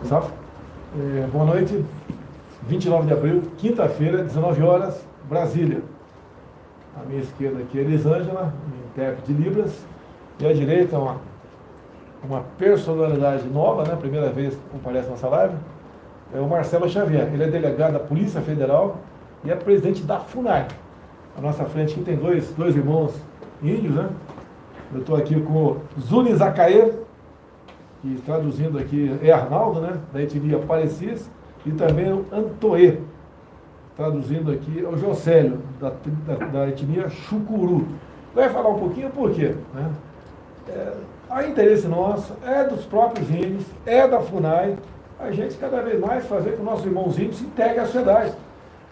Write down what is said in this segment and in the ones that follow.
Safra. Boa noite, 29 de abril, quinta-feira, 19 horas, Brasília. À minha esquerda aqui é Elisângela, intérprete de Libras, e à direita uma personalidade nova, né? Primeira vez que comparece nessa live, é o Marcelo Xavier. Ele é delegado da Polícia Federal e é presidente da FUNAI. À nossa frente aqui tem dois irmãos índios, né? Eu estou aqui com o Zuni Zacaê, que traduzindo aqui é Arnaldo, né? Da etnia Parecis, e também o Antoê, traduzindo aqui é o Jocélio, da etnia Chucuru. Vai falar um pouquinho por quê, né? Há interesse nosso, é dos próprios índios, é da FUNAI, a gente cada vez mais fazer com que os nossos irmãos índios se integrem à sociedade.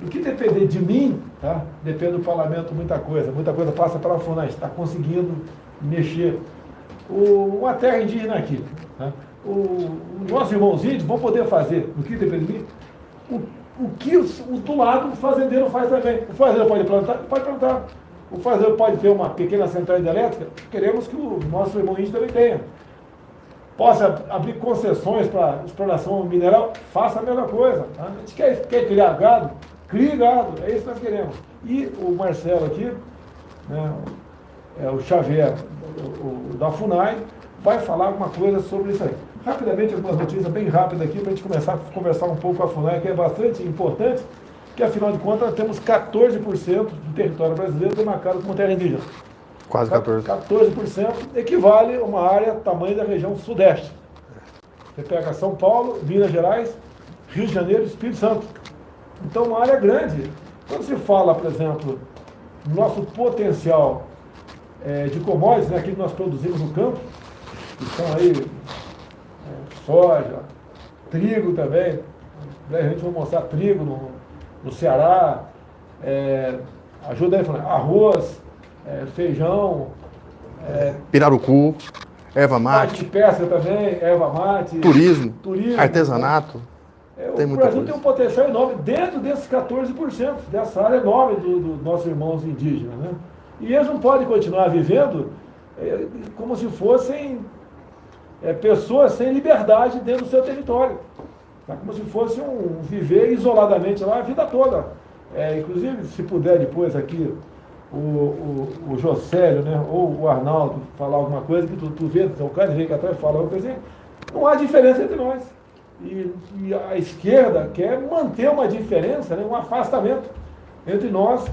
O que depender de mim, tá? Depende do parlamento, muita coisa passa pela FUNAI, está conseguindo mexer. Uma terra indígena aqui, tá? Os nossos irmãos índios vão poder fazer, o que depende de mim, o que do lado o fazendeiro faz também. O fazendeiro pode plantar? Pode plantar. O fazendeiro pode ter uma pequena central hidrelétrica? Queremos que o nosso irmão índio também tenha. Possa abrir concessões para exploração mineral? Faça a mesma coisa. Tá? A gente quer criar gado? Crie gado. É isso que nós queremos. E o Marcelo aqui, né, o Xavier, da FUNAI, vai falar alguma coisa sobre isso aí. Rapidamente, algumas notícias bem rápidas aqui, para a gente começar a conversar um pouco com a FUNAI, que é bastante importante, que afinal de contas nós temos 14% do território brasileiro demarcado como terra indígena. Quase 14%. 14% equivale a uma área tamanho da região sudeste. Você pega São Paulo, Minas Gerais, Rio de Janeiro e Espírito Santo. Então, uma área grande. Quando se fala, por exemplo, no nosso potencial de commodities, né, aquilo que nós produzimos no campo, que são aí soja, trigo também, a gente vai mostrar trigo no Ceará, ajuda aí, arroz, feijão, pirarucu, erva parte mate, de pesca também, erva mate, turismo, artesanato. O Brasil tem um potencial enorme dentro desses 14%, dessa área enorme dos nossos irmãos indígenas, né? E eles não podem continuar vivendo como se fossem pessoas sem liberdade dentro do seu território. Tá? Como se fosse viver isoladamente lá a vida toda. Inclusive, se puder depois aqui, o Jocélio, né, ou o Arnaldo falar alguma coisa, que tu vê, o cara vem aqui atrás e fala alguma coisa assim, não há diferença entre nós. E a esquerda quer manter uma diferença, né, um afastamento entre nós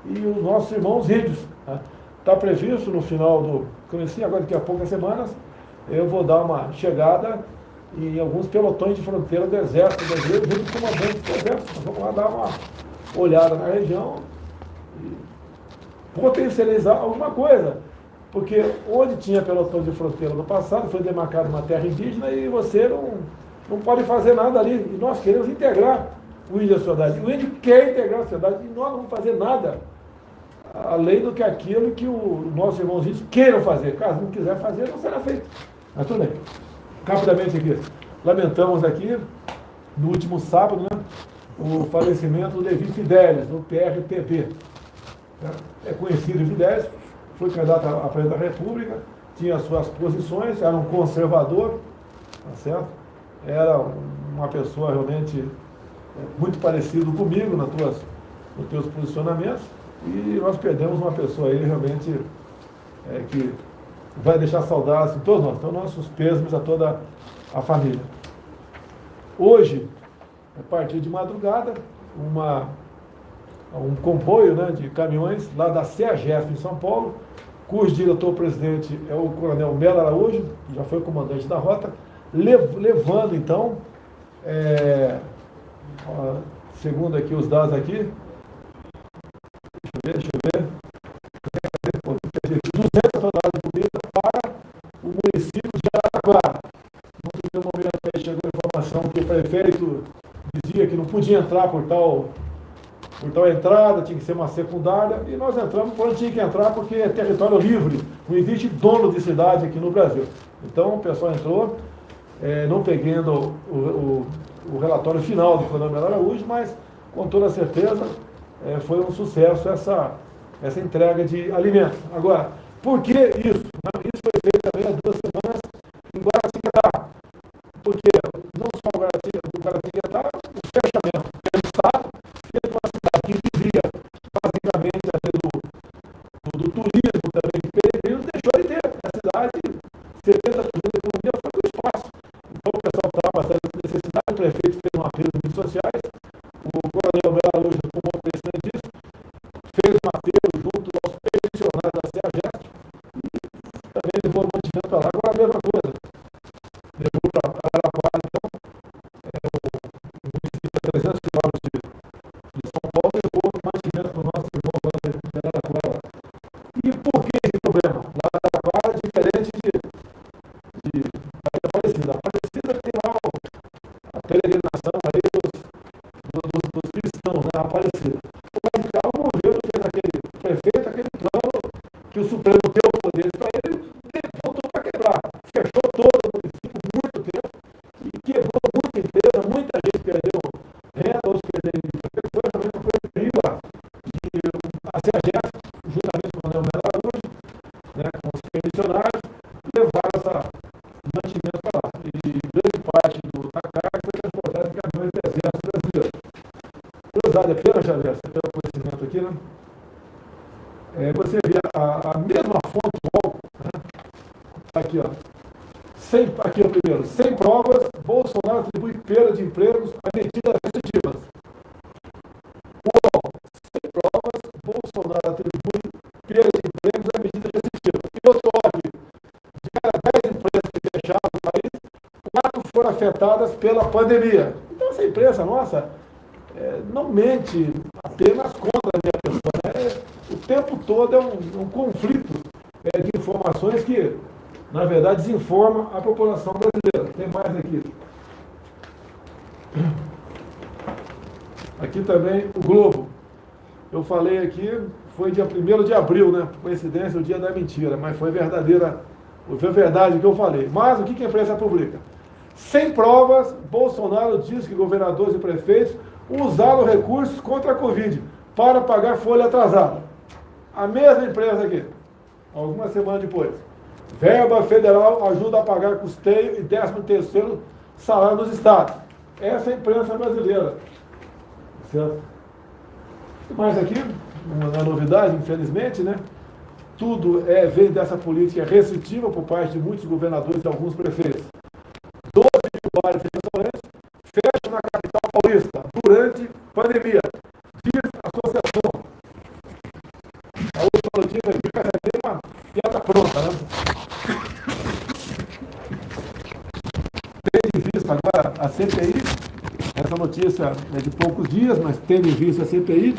e os nossos irmãos índios. Está previsto no final do comecinho, agora daqui a poucas semanas, eu vou dar uma chegada em alguns pelotões de fronteira do Exército brasileiro, junto com o comandante do Exército. Nós vamos lá dar uma olhada na região e potencializar alguma coisa. Porque onde tinha pelotão de fronteira no passado, foi demarcada uma terra indígena e você não pode fazer nada ali. E nós queremos integrar o índio à sociedade. O índio quer integrar a sociedade e nós não vamos fazer nada além do que aquilo que os nossos irmãos índios queiram fazer. Caso não quiser fazer, não será feito. Mas tudo bem. Rapidamente aqui. Lamentamos aqui, no último sábado, né, o falecimento do Levi Fidelis, do PRTB. É conhecido o Fidelis, foi candidato à presidência da República, tinha suas posições, era um conservador, tá certo? Era uma pessoa realmente muito parecida comigo nos teus posicionamentos, e nós perdemos uma pessoa aí realmente que vai deixar saudades em todos nós. Então, nossos pêsames a toda a família. Hoje, a partir de madrugada, um comboio, né, de caminhões lá da CEAGESP em São Paulo, cujo diretor-presidente é o coronel Melo Araújo, que já foi comandante da rota, levando então, segundo aqui os dados aqui, deixa eu ver, 200 toneladas de comida para o município de Araraquara. No primeiro momento aí chegou a informação que o prefeito dizia que não podia entrar por tal entrada, tinha que ser uma secundária, e nós entramos quando tinha que entrar, porque é território livre, não existe dono de cidade aqui no Brasil. Então o pessoal entrou, não peguei ainda o relatório final do coronel Araújo, mas com toda certeza foi um sucesso essa entrega de alimentos. Agora, por que isso? Isso foi feito também há 2 semanas em Guaratinguetá, porque não só aqui é o primeiro. Sem provas, Bolsonaro atribui perda de empregos a medidas restritivas. Sem provas, Bolsonaro atribui perda de empregos a medidas restritivas. E outro óbvio, de cada 10 empresas que fecharam no país, 4 foram afetadas pela pandemia. Então essa imprensa nossa não mente apenas contra a minha pessoa, né? O tempo todo é um conflito de informações que, na verdade, desinforma a população brasileira. Tem mais aqui. Aqui também o Globo. Eu falei aqui, foi dia 1º de abril, né? Coincidência, o dia da mentira, mas foi verdadeira, foi verdade o que eu falei. Mas o que a imprensa publica? Sem provas, Bolsonaro diz que governadores e prefeitos usaram recursos contra a Covid para pagar folha atrasada. A mesma empresa aqui, algumas semanas depois. Verba federal ajuda a pagar custeio e 13º salário nos estados. Essa é a imprensa brasileira. Certo? Mas aqui, uma novidade, infelizmente, né? Tudo vem dessa política restritiva por parte de muitos governadores e alguns prefeitos. 12 mil bares e restaurantes fecham na capital paulista durante pandemia. Diz a associação. A última notícia aqui, essa tem uma piada pronta, né? Tendo em vista agora a CPI, essa notícia é de poucos dias, mas tendo em vista a CPI,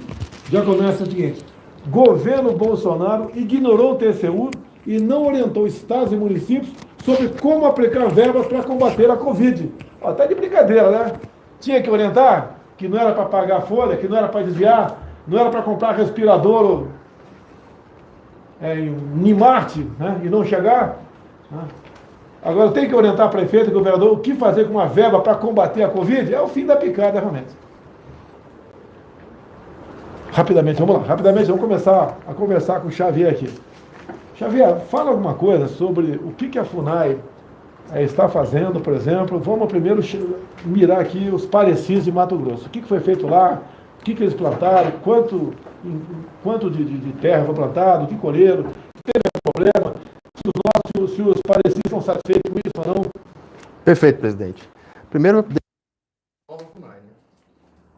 já começa o seguinte: governo Bolsonaro ignorou o TCU e não orientou estados e municípios sobre como aplicar verbas para combater a Covid. Até de brincadeira, né? Tinha que orientar que não era para pagar folha, que não era para desviar, não era para comprar respirador em Nimart, né? E não chegar. Né? Agora tem que orientar prefeito e governador o que fazer com uma verba para combater a Covid. É o fim da picada, realmente. Rapidamente, vamos lá. Rapidamente, vamos começar a conversar com o Xavier aqui. Xavier, fala alguma coisa sobre o que a FUNAI está fazendo, por exemplo. Vamos primeiro mirar aqui os Parecidos de Mato Grosso. O que foi feito lá? O que eles plantaram? Quanto de terra foi plantado? O que colheram? Teve problema? Se os Parecidos estão satisfeitos com isso ou não? Perfeito, presidente. Primeiro, Nova FUNAI, né?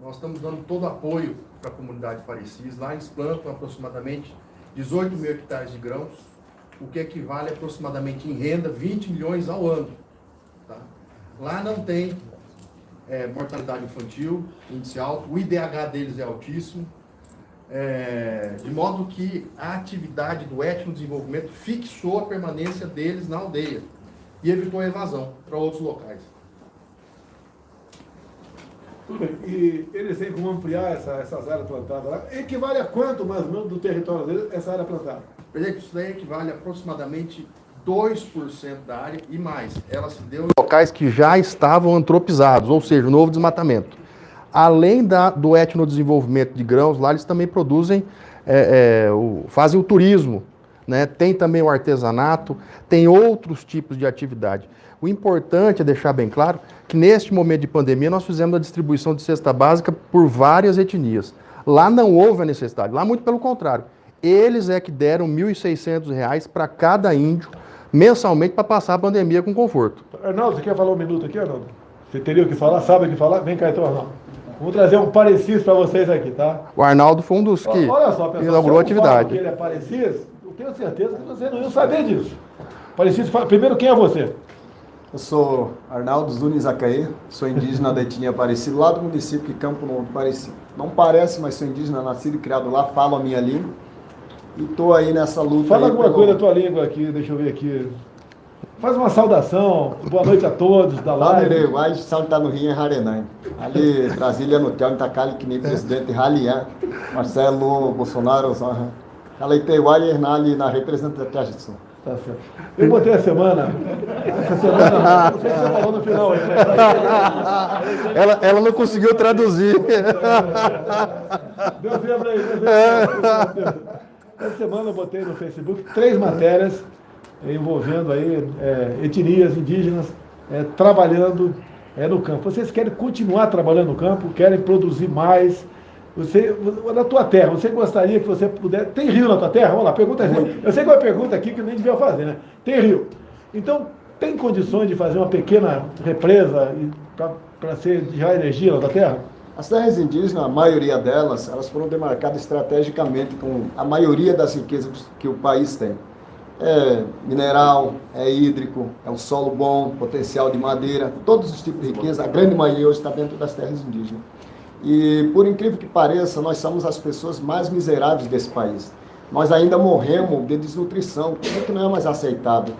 Nós estamos dando todo apoio para a comunidade Parecidos. Lá eles plantam aproximadamente 18 mil hectares de grãos, o que equivale aproximadamente em renda 20 milhões ao ano. Tá? Lá não tem mortalidade infantil, índice alto, o IDH deles é altíssimo, de modo que a atividade do etnodesenvolvimento fixou a permanência deles na aldeia e evitou a evasão para outros locais. Tudo bem. E eles têm como ampliar essas áreas plantadas lá? Equivale a quanto, mais ou menos, do território deles, essa área plantada? Presidente, isso daí equivale a aproximadamente 2% da área e mais. Ela se deu em locais que já estavam antropizados, ou seja, o novo desmatamento. Além do etnodesenvolvimento de grãos, lá eles também produzem, fazem o turismo, né? Tem também o artesanato, tem outros tipos de atividade. O importante é deixar bem claro que neste momento de pandemia nós fizemos a distribuição de cesta básica por várias etnias. Lá não houve a necessidade, lá muito pelo contrário. Eles que deram R$ 1.600 para cada índio mensalmente para passar a pandemia com conforto. Arnaldo, você quer falar um minuto aqui, Arnaldo? Você teria o que falar? Sabe o que falar? Vem cá então, Arnaldo. Vamos trazer um Parecido para vocês aqui, tá? O Arnaldo foi um dos que olha só, pessoal, inaugurou a atividade. Que ele é Parecido, eu tenho certeza que você não ia saber disso. Parecido, primeiro, quem é você? Eu sou Arnaldo Zunes Acaê, sou indígena da etnia Parecido, lá do município de Campo Novo Parecido. Não parece, mas sou indígena, nascido e criado lá, falo a minha língua. E estou aí nessa luta. Fala alguma coisa da tua língua aqui, deixa eu ver aqui. Faz uma saudação, boa noite a todos da live. Vai saltar no Rio em Harenai. Ali, Brasília, no Tchau, Itacali, que nem presidente Ralian, Marcelo Bolsonaro, Aleiteiwai, ali na representação. Tá certo. Eu botei essa semana, não sei se você falou no final aí, né? Ela não conseguiu traduzir. Deu zebra aí, Essa semana eu botei no Facebook 3 matérias envolvendo aí etnias indígenas trabalhando no campo. Vocês querem continuar trabalhando no campo, querem produzir mais. Na tua terra, você gostaria que você pudesse... Tem rio na tua terra? Vamos lá, pergunta aí. Eu sei que é uma pergunta aqui que eu nem devia fazer, né? Tem rio. Então, tem condições de fazer uma pequena represa para ser já energia lá da terra? As terras indígenas, a maioria delas, elas foram demarcadas estrategicamente com a maioria das riquezas que o país tem. É mineral, é hídrico, é um solo bom, potencial de madeira, todos os tipos de riqueza, a grande maioria hoje está dentro das terras indígenas. E, por incrível que pareça, nós somos as pessoas mais miseráveis desse país. Nós ainda morremos de desnutrição, coisa que não é mais aceitável.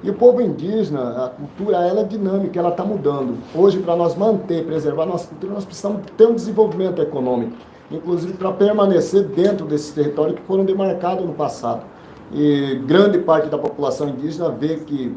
E o povo indígena, a cultura, ela é dinâmica, ela está mudando. Hoje, para nós manter, preservar a nossa cultura, nós precisamos ter um desenvolvimento econômico, inclusive para permanecer dentro desses territórios que foram demarcados no passado. E grande parte da população indígena vê que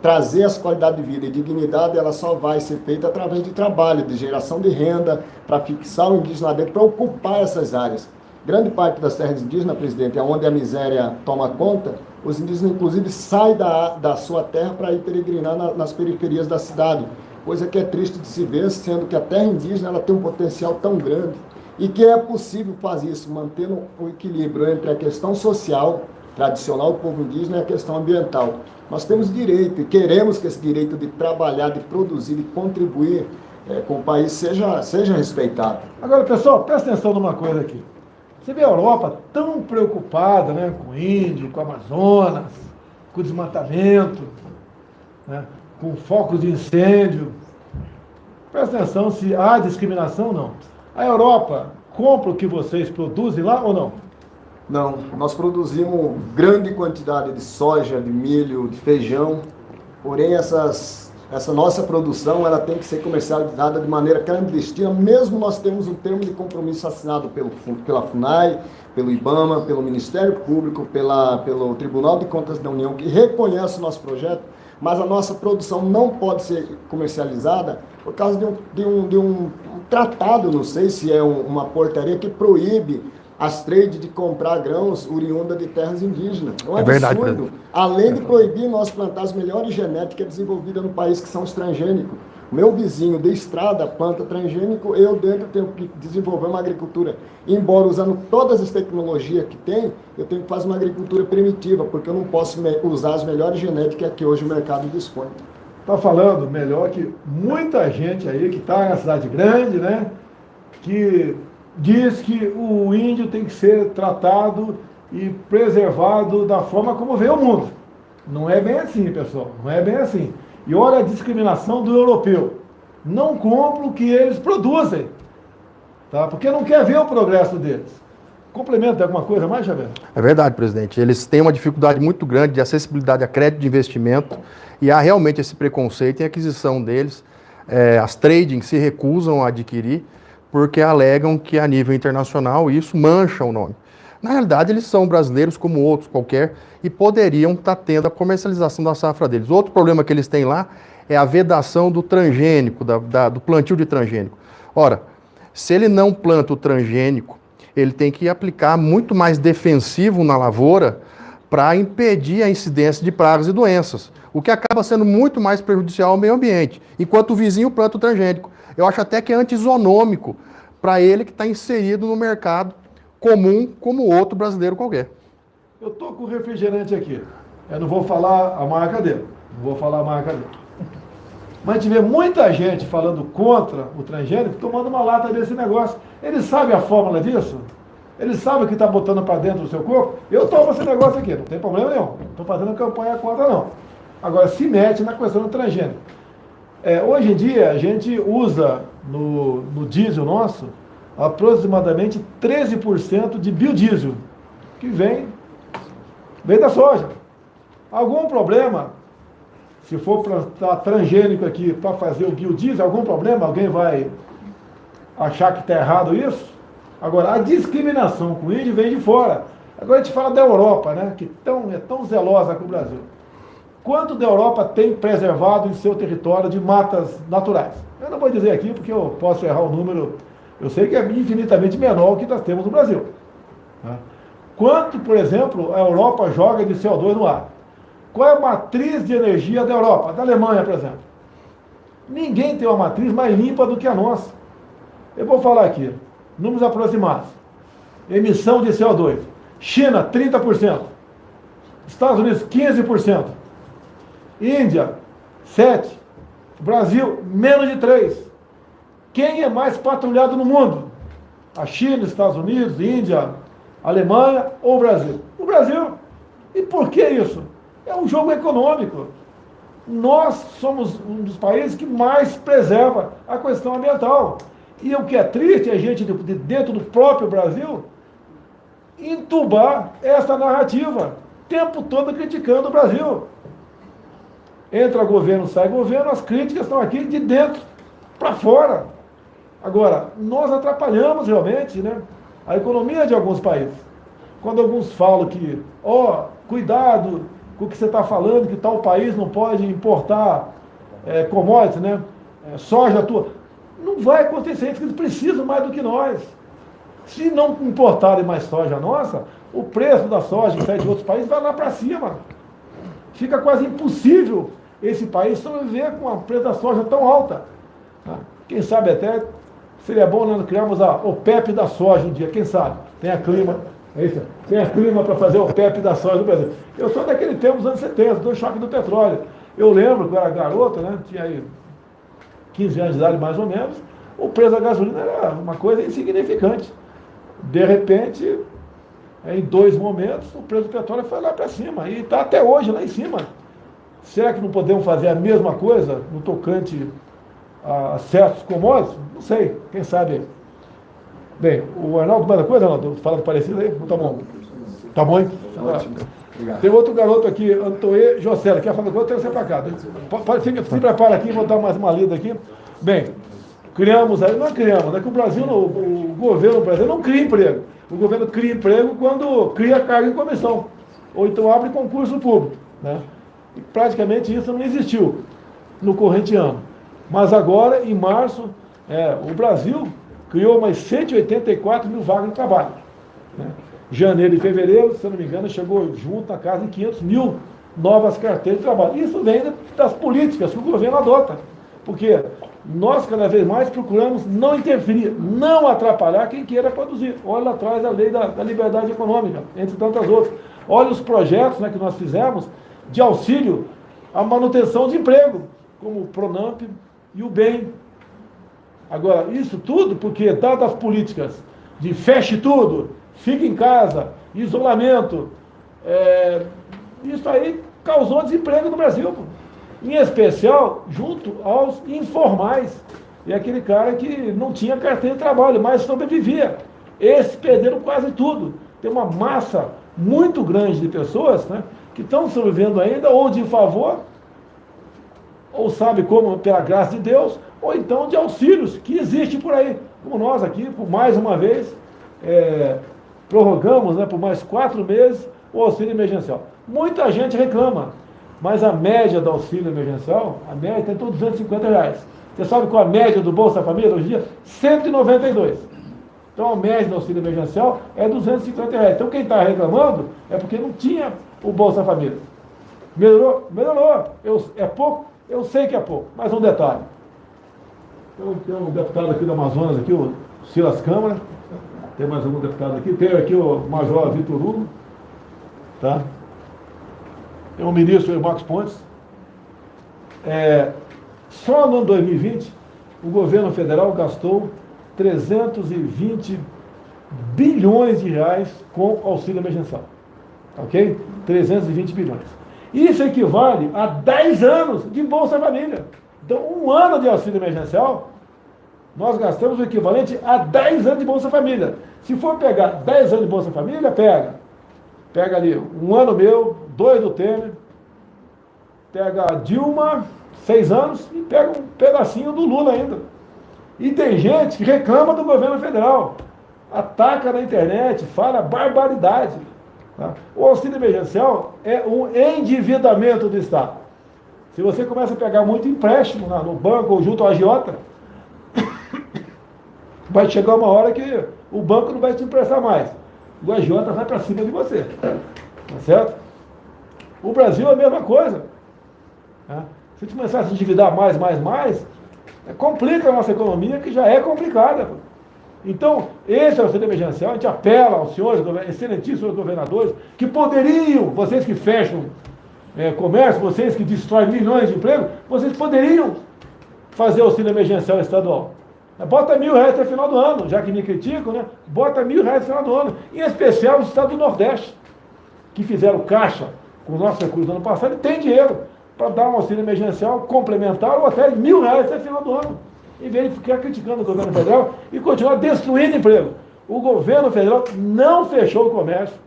trazer as qualidades de vida e dignidade, ela só vai ser feita através de trabalho, de geração de renda, para fixar o indígena lá dentro, para ocupar essas áreas. Grande parte das terras indígenas, presidente, é onde a miséria toma conta, os indígenas, inclusive, saem da sua terra para ir peregrinar nas periferias da cidade, coisa que é triste de se ver, sendo que a terra indígena ela tem um potencial tão grande e que é possível fazer isso, mantendo o equilíbrio entre a questão social, tradicional do povo indígena, e a questão ambiental. Nós temos direito e queremos que esse direito de trabalhar, de produzir, de contribuir com o país seja respeitado. Agora, pessoal, presta atenção numa coisa aqui. Você vê a Europa tão preocupada, né, com o índio, com o Amazonas, com o desmatamento, né, com focos de incêndio. Presta atenção se há discriminação ou não. A Europa compra o que vocês produzem lá ou não? Não, nós produzimos grande quantidade de soja, de milho, de feijão, porém essa nossa produção ela tem que ser comercializada de maneira clandestina, mesmo nós temos um termo de compromisso assinado pela FUNAI, pelo IBAMA, pelo Ministério Público, pelo Tribunal de Contas da União, que reconhece o nosso projeto, mas a nossa produção não pode ser comercializada por causa de um tratado, não sei se é uma portaria que proíbe as trades de comprar grãos oriunda de terras indígenas. É um absurdo. Verdade. Além de proibir nós plantar as melhores genéticas desenvolvidas no país, que são os transgênicos. O meu vizinho de estrada planta transgênico, eu dentro tenho que desenvolver uma agricultura. Embora usando todas as tecnologias que tem, eu tenho que fazer uma agricultura primitiva, porque eu não posso usar as melhores genéticas que hoje o mercado dispõe. Está falando melhor que muita gente aí que está na cidade grande, né, que diz que o índio tem que ser tratado e preservado da forma como veio o mundo. Não é bem assim, pessoal, não é bem assim. E olha a discriminação do europeu. Não compra o que eles produzem, tá? Porque não quer ver o progresso deles. Complementa alguma coisa mais, Xavier? É verdade, presidente. Eles têm uma dificuldade muito grande de acessibilidade a crédito de investimento e há realmente esse preconceito em aquisição deles. As trading se recusam a adquirir porque alegam que a nível internacional isso mancha o nome. Na realidade, eles são brasileiros como outros qualquer e poderiam estar tendo a comercialização da safra deles. Outro problema que eles têm lá é a vedação do transgênico, do plantio de transgênico. Ora, se ele não planta o transgênico, ele tem que aplicar muito mais defensivo na lavoura para impedir a incidência de pragas e doenças, o que acaba sendo muito mais prejudicial ao meio ambiente, enquanto o vizinho planta o transgênico. Eu acho até que é antisonômico para ele que está inserido no mercado comum como outro brasileiro qualquer. Eu estou com o refrigerante aqui. Eu não vou falar a marca dele. Mas tiver muita gente falando contra o transgênico, tomando uma lata desse negócio. Ele sabe a fórmula disso? Ele sabe o que está botando para dentro do seu corpo? Eu tomo esse negócio aqui, não tem problema nenhum. Não estou fazendo campanha contra, não. Agora, se mete na questão do transgênico. Hoje em dia, a gente usa no diesel nosso aproximadamente 13% de biodiesel, que vem da soja. Algum problema, se for plantar transgênico aqui para fazer o biodiesel, algum problema? Alguém vai achar que está errado isso? Agora, a discriminação com o índio vem de fora. Agora a gente fala da Europa, né, que é tão zelosa com o Brasil. Quanto da Europa tem preservado em seu território de matas naturais? Eu não vou dizer aqui porque eu posso errar o número, eu sei que é infinitamente menor o que nós temos no Brasil. Tá? Quanto, por exemplo, a Europa joga de CO2 no ar? Qual é a matriz de energia da Europa? Da Alemanha, por exemplo. Ninguém tem uma matriz mais limpa do que a nossa. Eu vou falar aqui, números aproximados. Emissão de CO2. China, 30%. Estados Unidos, 15%. Índia, 7. Brasil, menos de 3. Quem é mais patrulhado no mundo? A China, Estados Unidos, Índia, Alemanha ou o Brasil? O Brasil. E por que isso? É um jogo econômico. Nós somos um dos países que mais preserva a questão ambiental. E o que é triste é a gente, dentro do próprio Brasil, entubar essa narrativa, o tempo todo criticando o Brasil. Entra governo, sai governo, as críticas estão aqui de dentro para fora. Agora, nós atrapalhamos realmente, né, a economia de alguns países. Quando alguns falam que, cuidado com o que você está falando, que tal país não pode importar commodities, né, soja tua. Não vai acontecer isso, eles precisam mais do que nós. Se não importarem mais soja nossa, o preço da soja que sai de outros países vai lá para cima. Fica quase impossível esse país sobreviver com a preço da soja tão alta. Quem sabe até seria bom nós criarmos a OPEP da soja um dia, quem sabe? Tem a clima para fazer a OPEP da soja no Brasil. Eu sou daquele tempo dos anos 70, do choque do petróleo. Eu lembro que eu era garoto, né? Tinha aí 15 anos de idade mais ou menos, o preço da gasolina era uma coisa insignificante. De repente, em 2 momentos, o preço do petróleo foi lá para cima e está até hoje lá em cima. Será que não podemos fazer a mesma coisa no tocante a certos commodities? Não sei, quem sabe. Bem, o Arnaldo, mais uma coisa, Arnaldo? Falando parecido aí? Não tá bom? Tá bom, hein? Ótimo. Obrigado. Tem outro garoto aqui, Antoê José, quer falar agora, eu tenho que ser para cá. Se prepara aqui, vou dar mais uma lida aqui. Bem, não criamos, né? Que o Brasil, o governo brasileiro não cria emprego. O governo cria emprego quando cria carga em comissão, ou então abre concurso público, né? E praticamente isso não existiu no corrente ano. Mas agora, em março, o Brasil criou mais 184 mil vagas de trabalho, né? Janeiro e fevereiro, se eu não me engano, chegou junto na casa de 500 mil novas carteiras de trabalho. Isso vem das políticas que o governo adota, porque nós cada vez mais procuramos não interferir, não atrapalhar quem queira produzir. Olha lá atrás a lei da liberdade econômica, entre tantas outras. Olha os projetos, né, que nós fizemos de auxílio à manutenção de emprego, como o Pronamp e o BEM. Agora, isso tudo porque, dadas as políticas de feche tudo, fica em casa, isolamento, isso aí causou desemprego no Brasil, em especial junto aos informais. E aquele cara que não tinha carteira de trabalho, mas sobrevivia. Esses perderam quase tudo. Tem uma massa muito grande de pessoas, né, que estão sobrevivendo ainda, ou de favor, ou sabe como, pela graça de Deus, ou então de auxílios que existem por aí. Como nós aqui, por mais uma vez, prorrogamos, né, por mais 4 meses o auxílio emergencial. Muita gente reclama, mas a média do auxílio emergencial, a média está em torno de R$250. Você sabe qual a média do Bolsa Família hoje em dia? 192. Então a média do auxílio emergencial é R$250. Então quem está reclamando é porque não tinha o Bolsa Família. Melhorou? Melhorou. É pouco? Eu sei que é pouco, mas um detalhe. Tem um deputado aqui do Amazonas, aqui, o Silas Câmara. Tem mais algum deputado aqui? Tem aqui o Major Vitor Hugo. Tá? Tem o ministro Marcos Pontes. Só no ano 2020, o governo federal gastou 320 bilhões de reais com auxílio emergencial. Ok? 320 bilhões. Isso equivale a 10 anos de Bolsa Família. Então, 1 ano de auxílio emergencial, nós gastamos o equivalente a 10 anos de Bolsa Família. Se for pegar 10 anos de Bolsa Família, pega ali 1 ano meu, 2 do Temer, pega a Dilma, 6 anos, e pega um pedacinho do Lula ainda. E tem gente que reclama do governo federal, ataca na internet, fala barbaridade. Tá? O auxílio emergencial é um endividamento do Estado. Se você começa a pegar muito empréstimo no banco ou junto ao agiota, vai chegar uma hora que o banco não vai te emprestar mais. O agiota vai para cima de você. Tá certo? O Brasil é a mesma coisa. Tá? Se a gente começar a se endividar mais, complica a nossa economia, que já é complicada. Então, esse auxílio emergencial, a gente apela aos senhores, excelentíssimos governadores, que poderiam, vocês que fecham comércio, vocês que destroem milhões de empregos, vocês poderiam fazer auxílio emergencial estadual. Bota R$1.000 até o final do ano, já que me criticam, né? Bota R$1.000 no final do ano. Em especial o estado do Nordeste, que fizeram caixa com o nosso recurso do ano passado e tem dinheiro para dar um auxílio emergencial complementar ou até R$1.000 até o final do ano. Em vez de ficar criticando o governo federal e continuar destruindo emprego. O governo federal não fechou o comércio,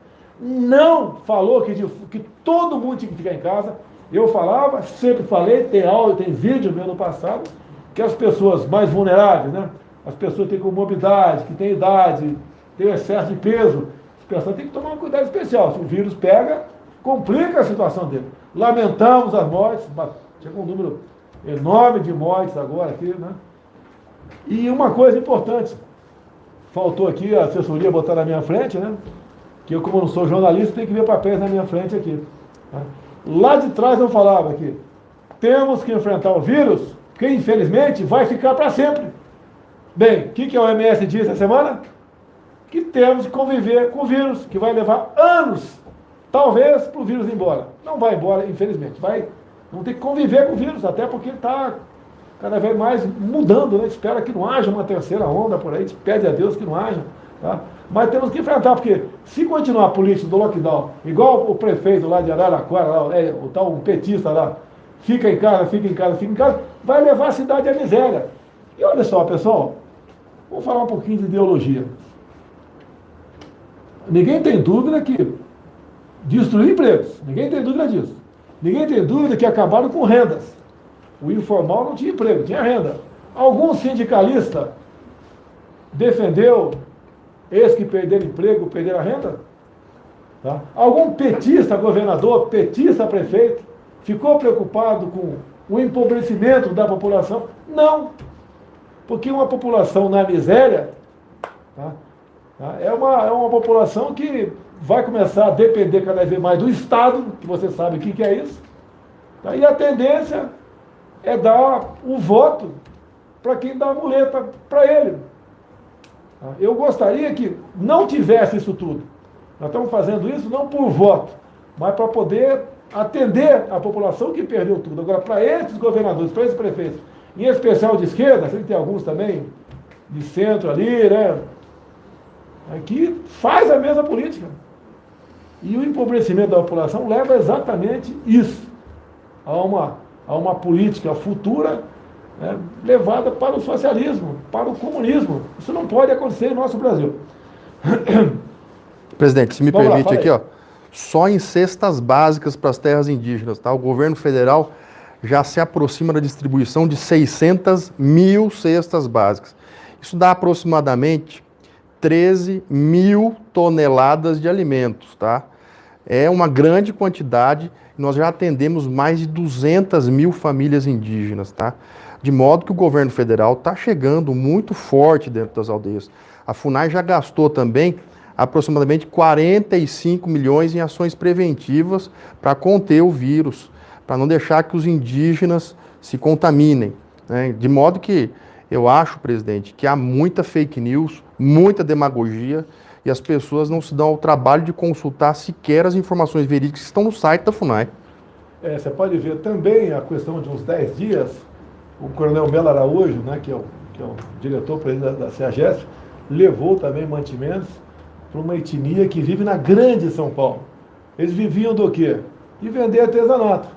não falou que todo mundo tinha que ficar em casa. Eu falava, sempre falei, tem áudio, tem vídeo meu no passado, que as pessoas mais vulneráveis, né? As pessoas que têm comorbidade, que têm idade, têm excesso de peso, as pessoas têm que tomar um cuidado especial. Se o vírus pega, complica a situação dele. Lamentamos as mortes, chegou um número enorme de mortes agora aqui, né? E uma coisa importante, faltou aqui a assessoria botar na minha frente, né? Que eu, como não sou jornalista, tenho que ver papéis na minha frente aqui. Tá? Lá de trás eu falava que temos que enfrentar o vírus, que infelizmente vai ficar para sempre. Bem, o que a OMS disse essa semana? Que temos que conviver com o vírus, que vai levar anos, talvez, para o vírus ir embora. Não vai embora, infelizmente. Vamos ter que conviver com o vírus, até porque ele está cada vez mais mudando, né? Espera que não haja uma terceira onda por aí, pede a Deus que não haja. Tá? Mas temos que enfrentar, porque se continuar a política do lockdown, igual o prefeito lá de Araraquara, lá, o tal petista lá, fica em casa, fica em casa, fica em casa, vai levar a cidade à miséria. E olha só, pessoal, vamos falar um pouquinho de ideologia. Ninguém tem dúvida que destruir empregos, ninguém tem dúvida disso. Ninguém tem dúvida que acabaram com rendas. O informal não tinha emprego, tinha renda. Algum sindicalista defendeu esses que perderam emprego, perderam a renda? Tá? Algum petista governador, petista prefeito, ficou preocupado com o empobrecimento da população? Não. Porque uma população na miséria, tá? É uma população que vai começar a depender cada vez mais do Estado, que você sabe o que é isso. Tá? E a tendência é dar o voto para quem dá a muleta para ele. Eu gostaria que não tivesse isso tudo. Nós estamos fazendo isso não por voto, mas para poder atender a população que perdeu tudo. Agora, para esses governadores, para esses prefeitos, em especial de esquerda, tem alguns também de centro ali, né? Que faz a mesma política. E o empobrecimento da população leva exatamente isso, a uma política futura, né, levada para o socialismo, para o comunismo. Isso não pode acontecer no nosso Brasil. Presidente, se me permite aqui, ó, só em cestas básicas para as terras indígenas, tá? O governo federal já se aproxima da distribuição de 600 mil cestas básicas. Isso dá aproximadamente 13 mil toneladas de alimentos, tá? É uma grande quantidade. Nós já atendemos mais de 200 mil famílias indígenas, tá? De modo que o governo federal está chegando muito forte dentro das aldeias. A FUNAI já gastou também aproximadamente 45 milhões em ações preventivas para conter o vírus, para não deixar que os indígenas se contaminem, né? De modo que eu acho, presidente, que há muita fake news, muita demagogia, e as pessoas não se dão ao trabalho de consultar sequer as informações verídicas que estão no site da FUNAI. Você pode ver também a questão de uns 10 dias, o coronel Melo Araújo, né, que é o diretor-presidente da CEAGESP, levou também mantimentos para uma etnia que vive na grande São Paulo. Eles viviam do quê? De vender artesanato.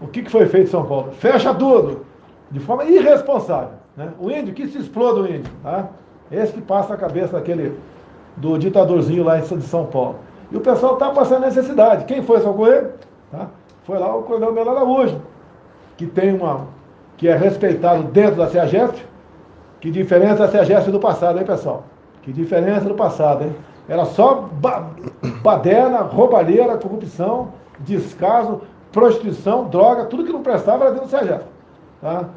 O que foi feito em São Paulo? Fecha tudo, de forma irresponsável. Né? O índio, que se exploda o índio. Tá? Esse que passa a cabeça do ditadorzinho lá de São Paulo. E o pessoal está passando necessidade. Quem foi socorrer? Tá? Foi lá o coronel Melo Araújo, que é respeitado dentro da CEAGESP. Que diferença da CEAGESP do passado, hein, pessoal? Que diferença do passado, hein? Era só baderna, roubalheira, corrupção, descaso, prostituição, droga, tudo que não prestava era dentro do CEAGESP. Tá?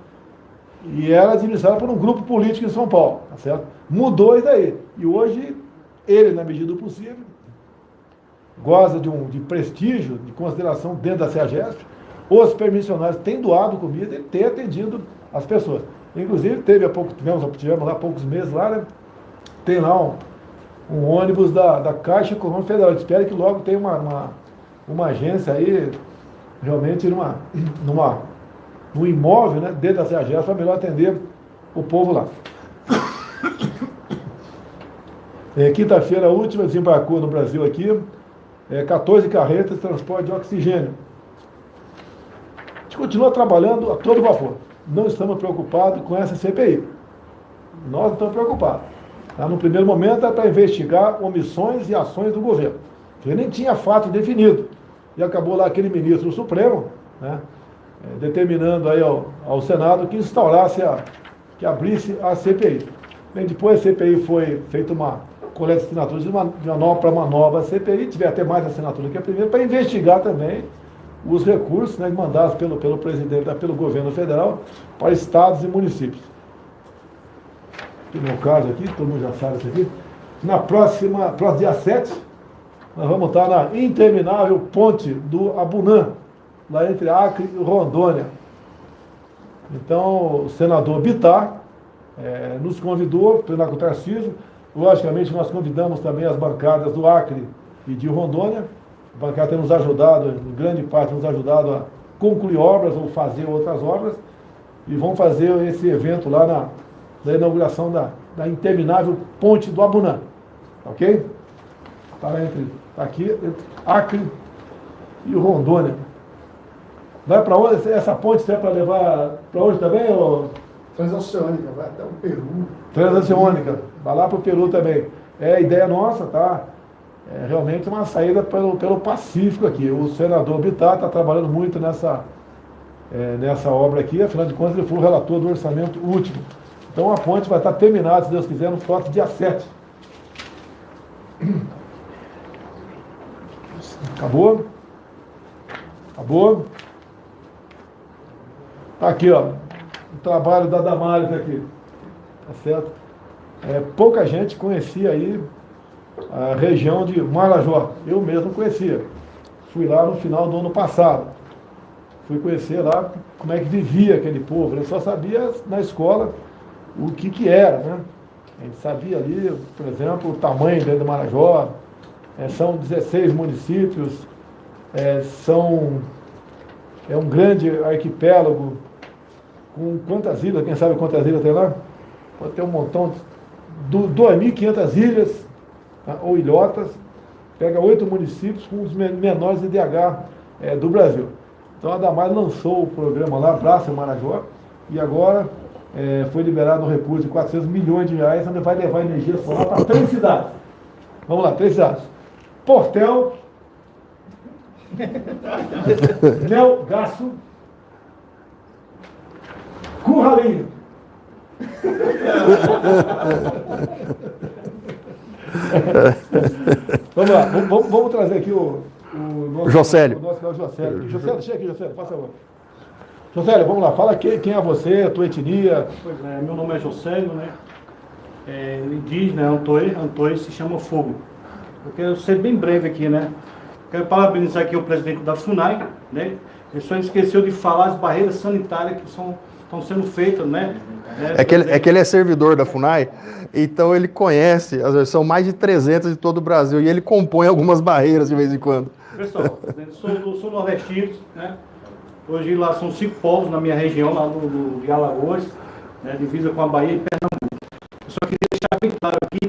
E era administrado por um grupo político em São Paulo, tá certo? Mudou isso daí. E hoje, ele, na medida do possível, goza de prestígio, de consideração dentro da CEAGESP. Os permissionários têm doado comida e têm atendido as pessoas. Inclusive, tivemos lá há poucos meses lá, né? Tem lá um ônibus da Caixa Econômica Federal. Espero que logo tenha uma agência aí realmente num imóvel, né, dentro da CEAGESP, para melhor atender o povo lá. Quinta-feira, a última, desembarcou no Brasil aqui, 14 carretas de transporte de oxigênio. A gente continua trabalhando a todo vapor. Não estamos preocupados com essa CPI. Nós não estamos preocupados. Tá? No primeiro momento, é para investigar omissões e ações do governo. Porque nem tinha fato definido. E acabou lá aquele ministro do Supremo, né, determinando aí ao Senado que instaurasse, que abrisse a CPI. Bem, depois a CPI foi feita uma coleta de assinaturas para uma nova CPI, tiver até mais assinatura que a primeira, para investigar também os recursos, né, mandados pelo presidente, pelo governo federal, para estados e municípios. No meu caso aqui, todo mundo já sabe isso aqui. Próximo dia 7, nós vamos estar na interminável ponte do Abunã, lá entre Acre e Rondônia. Então, o senador Bittar nos convidou, pelo Tarcísio. Logicamente, nós convidamos também as bancadas do Acre e de Rondônia. A bancada tem nos ajudado, em grande parte, nos ajudado a concluir obras ou fazer outras obras. E vão fazer esse evento lá na inauguração da interminável ponte do Abunã. Ok? Está lá aqui, entre Acre e Rondônia. Vai para onde? Essa ponte serve para levar para onde também? Transoceânica, vai até o Peru. Transoceânica, vai lá para o Peru também. É a ideia nossa, tá? É realmente uma saída pelo Pacífico aqui. O senador Bittar está trabalhando muito nessa obra aqui, afinal de contas ele foi o relator do orçamento último. Então a ponte vai estar terminada, se Deus quiser, no próximo dia 7. Acabou? Acabou? Tá aqui, ó, o trabalho da Damares aqui, tá certo? Pouca gente conhecia aí a região de Marajó, eu mesmo conhecia. Fui lá no final do ano passado, fui conhecer lá como é que vivia aquele povo. Eu só sabia na escola o que era, né? A gente sabia ali, por exemplo, o tamanho dentro do Marajó. São 16 municípios, é um grande arquipélago com quantas ilhas, quem sabe quantas ilhas tem lá? Pode ter um montão, 2.500 ilhas, tá? Ou ilhotas, pega 8 municípios com os menores IDH do Brasil. Então a Damares lançou o programa lá, Braça Marajó, e agora foi liberado um recurso de 400 milhões de reais, onde vai levar energia solar para 3 cidades. Vamos lá, 3 cidades. Portel, Melgaço, Curralinho. Vamos lá, vamos trazer aqui o nosso Jocélio. O nosso Jocélio. Jocélio, chega aqui, Jocélio, por favor. Jocélio, vamos lá, fala quem é você, a tua etnia. Pois é, meu nome é Jocélio, né? Indígena, Antoi se chama Fogo. Eu quero ser bem breve aqui, né? Quero parabenizar aqui o presidente da FUNAI, né? Ele só esqueceu de falar as barreiras sanitárias que estão sendo feitas, né? É que ele é servidor da FUNAI, então ele conhece, são mais de 300 de todo o Brasil, e ele compõe algumas barreiras de vez em quando. Pessoal, sou nordestino, né? Hoje lá são 5 povos na minha região, lá de Alagoas, né? Divisa com a Bahia e Pernambuco. Eu só queria deixar bem claro aqui,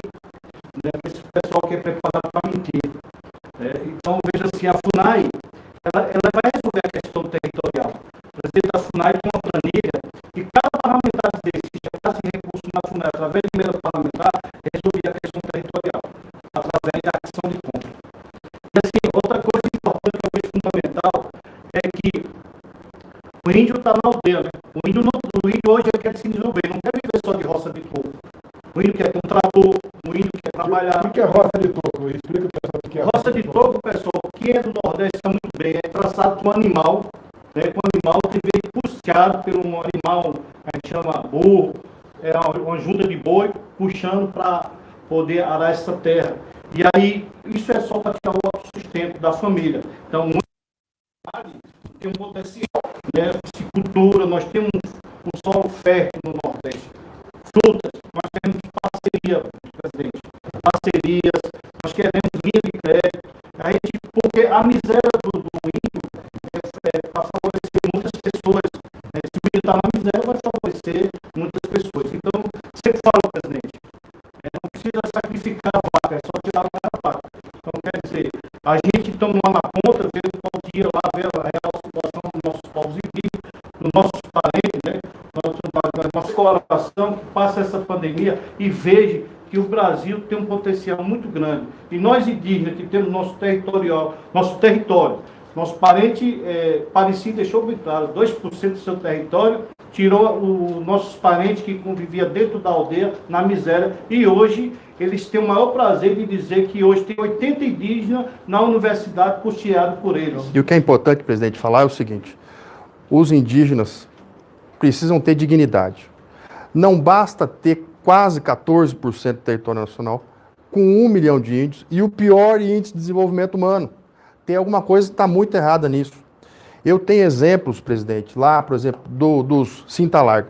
né, que esse pessoal que é preparado para mentir. Então, veja assim, a FUNAI, ela vai resolver a questão territorial. O presidente da FUNAI tem uma planilha que cada parlamentar desse que já está sem recurso na FUNAI, através de emenda parlamentar, resolver a questão territorial, através da ação de compra. E assim, outra coisa importante, talvez fundamental, é que o índio está na aldeia, né? O índio hoje quer se desenvolver, não quer viver só de roça de toco. O índio quer ter um trator, o índio quer trabalhar. O que é roça de toco? Explica o pessoal o que é roça de toco, pessoal, quem é do Nordeste está muito bem, é traçado com animal, né? Com animal que vem puxado por um animal, a gente chama burro, uma junta de boi, puxando para poder arar essa terra. E aí, isso é só para tirar o autossustento da família. Então, tem um potencial, né? Piscicultura, nós temos um solo fértil no Nordeste. Frutas, nós temos parceria, presidente. Parcerias, nós queremos linha de crédito. Porque a miséria do índio fizer vai favorecer muitas pessoas. Então, sempre falo, presidente, não precisa sacrificar a vaca, é só tirar a vaca. Então, quer dizer, a gente estamos lá na ponta, vendo todo dia lá, ver a real situação dos nossos povos indígenas, dos nossos parentes, né? Nossa colaboração que passa essa pandemia e veja que o Brasil tem um potencial muito grande. E nós indígenas que temos nosso território, nosso parente Parecido deixou bem claro, 2% do seu território tirou os nossos parentes que conviviam dentro da aldeia na miséria e hoje eles têm o maior prazer de dizer que hoje tem 80 indígenas na universidade custeado por eles. E o que é importante, presidente, falar é o seguinte: os indígenas precisam ter dignidade. Não basta ter quase 14% do território nacional com 1 milhão de índios e o pior índice de desenvolvimento humano. Tem alguma coisa que está muito errada nisso. Eu tenho exemplos, presidente, lá, por exemplo, dos Cinta Larga.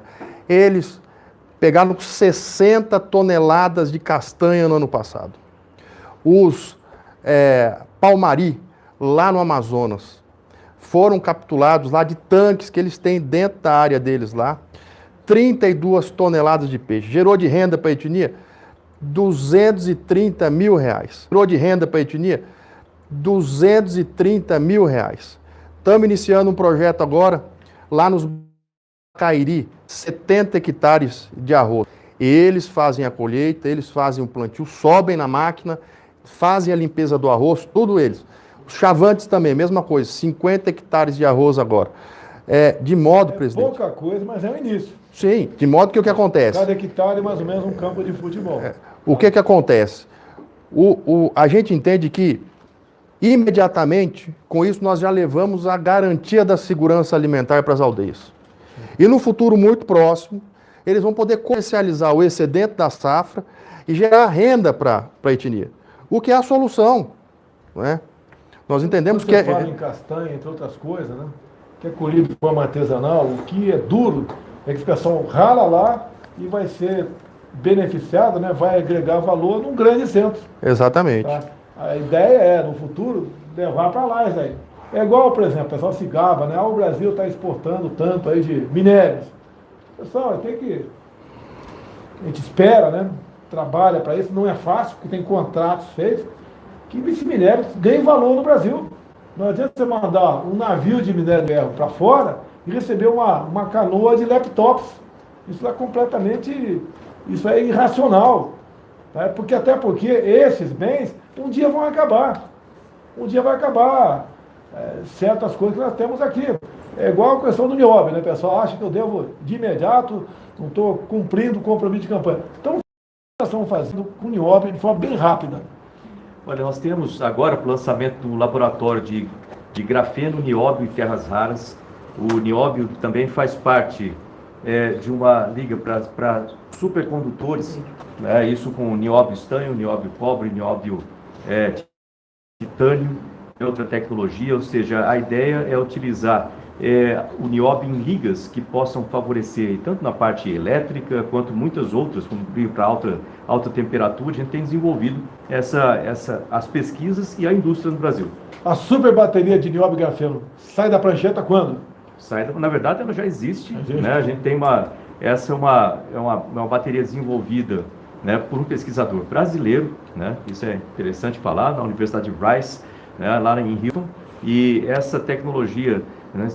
Eles pegaram 60 toneladas de castanha no ano passado. Os Palmari, lá no Amazonas, foram capturados lá de tanques que eles têm dentro da área deles lá, 32 toneladas de peixe. Gerou de renda para a etnia 230 mil reais. Gerou de renda para a etnia 230 mil reais. Estamos iniciando um projeto agora lá nos Cairi, 70 hectares de arroz. Eles fazem a colheita, eles fazem o plantio, sobem na máquina, fazem a limpeza do arroz, tudo eles. Os Chavantes também, mesma coisa, 50 hectares de arroz agora. De modo, presidente... Pouca coisa, mas é o início. Sim, de modo que o que acontece? Cada hectare é mais ou menos um campo de futebol. O que acontece? A gente entende que, imediatamente, com isso nós já levamos a garantia da segurança alimentar para as aldeias. E no futuro muito próximo, eles vão poder comercializar o excedente da safra e gerar renda para a etnia. O que é a solução, não é? Nós entendemos que Você fala em castanha, entre outras coisas, né? Que é colhido de forma artesanal, o que é duro é que o pessoal rala lá e vai ser beneficiado, né? Vai agregar valor num grande centro. Exatamente. Tá? A ideia é, no futuro, levar para lá isso aí. É igual, por exemplo, o pessoal se gaba, né? O Brasil está exportando tanto aí de minérios. Pessoal, tem que... A gente espera, né? Trabalha para isso, não é fácil, porque tem contratos feitos, que esse minério ganhe valor no Brasil. Não adianta você mandar um navio de minério de ferro para fora e receber uma canoa de laptops. Isso é completamente... Isso é irracional. Tá? Até porque esses bens um dia vão acabar. Um dia vai acabar certas coisas que nós temos aqui. É igual a questão do nióbio, né? O pessoal acha que eu devo, de imediato, não estou cumprindo o compromisso de campanha. Então, nós estamos fazendo com o nióbio de forma bem rápida. Olha, nós temos agora o lançamento do laboratório de grafeno, nióbio e terras raras. O nióbio também faz parte de uma liga para supercondutores, né? Isso com nióbio estanho, nióbio cobre, nióbio titânio e outra tecnologia, ou seja, a ideia é utilizar o nióbio em ligas que possam favorecer tanto na parte elétrica quanto muitas outras, como brilho para alta temperatura. A gente tem desenvolvido as pesquisas e a indústria no Brasil. A super bateria de nióbio e grafeno sai da prancheta quando? Na verdade, ela já existe, né? A gente tem essa é uma bateria desenvolvida, né, por um pesquisador brasileiro, né? Isso é interessante falar, na Universidade de Rice, né, lá em Houston, e essa tecnologia, né,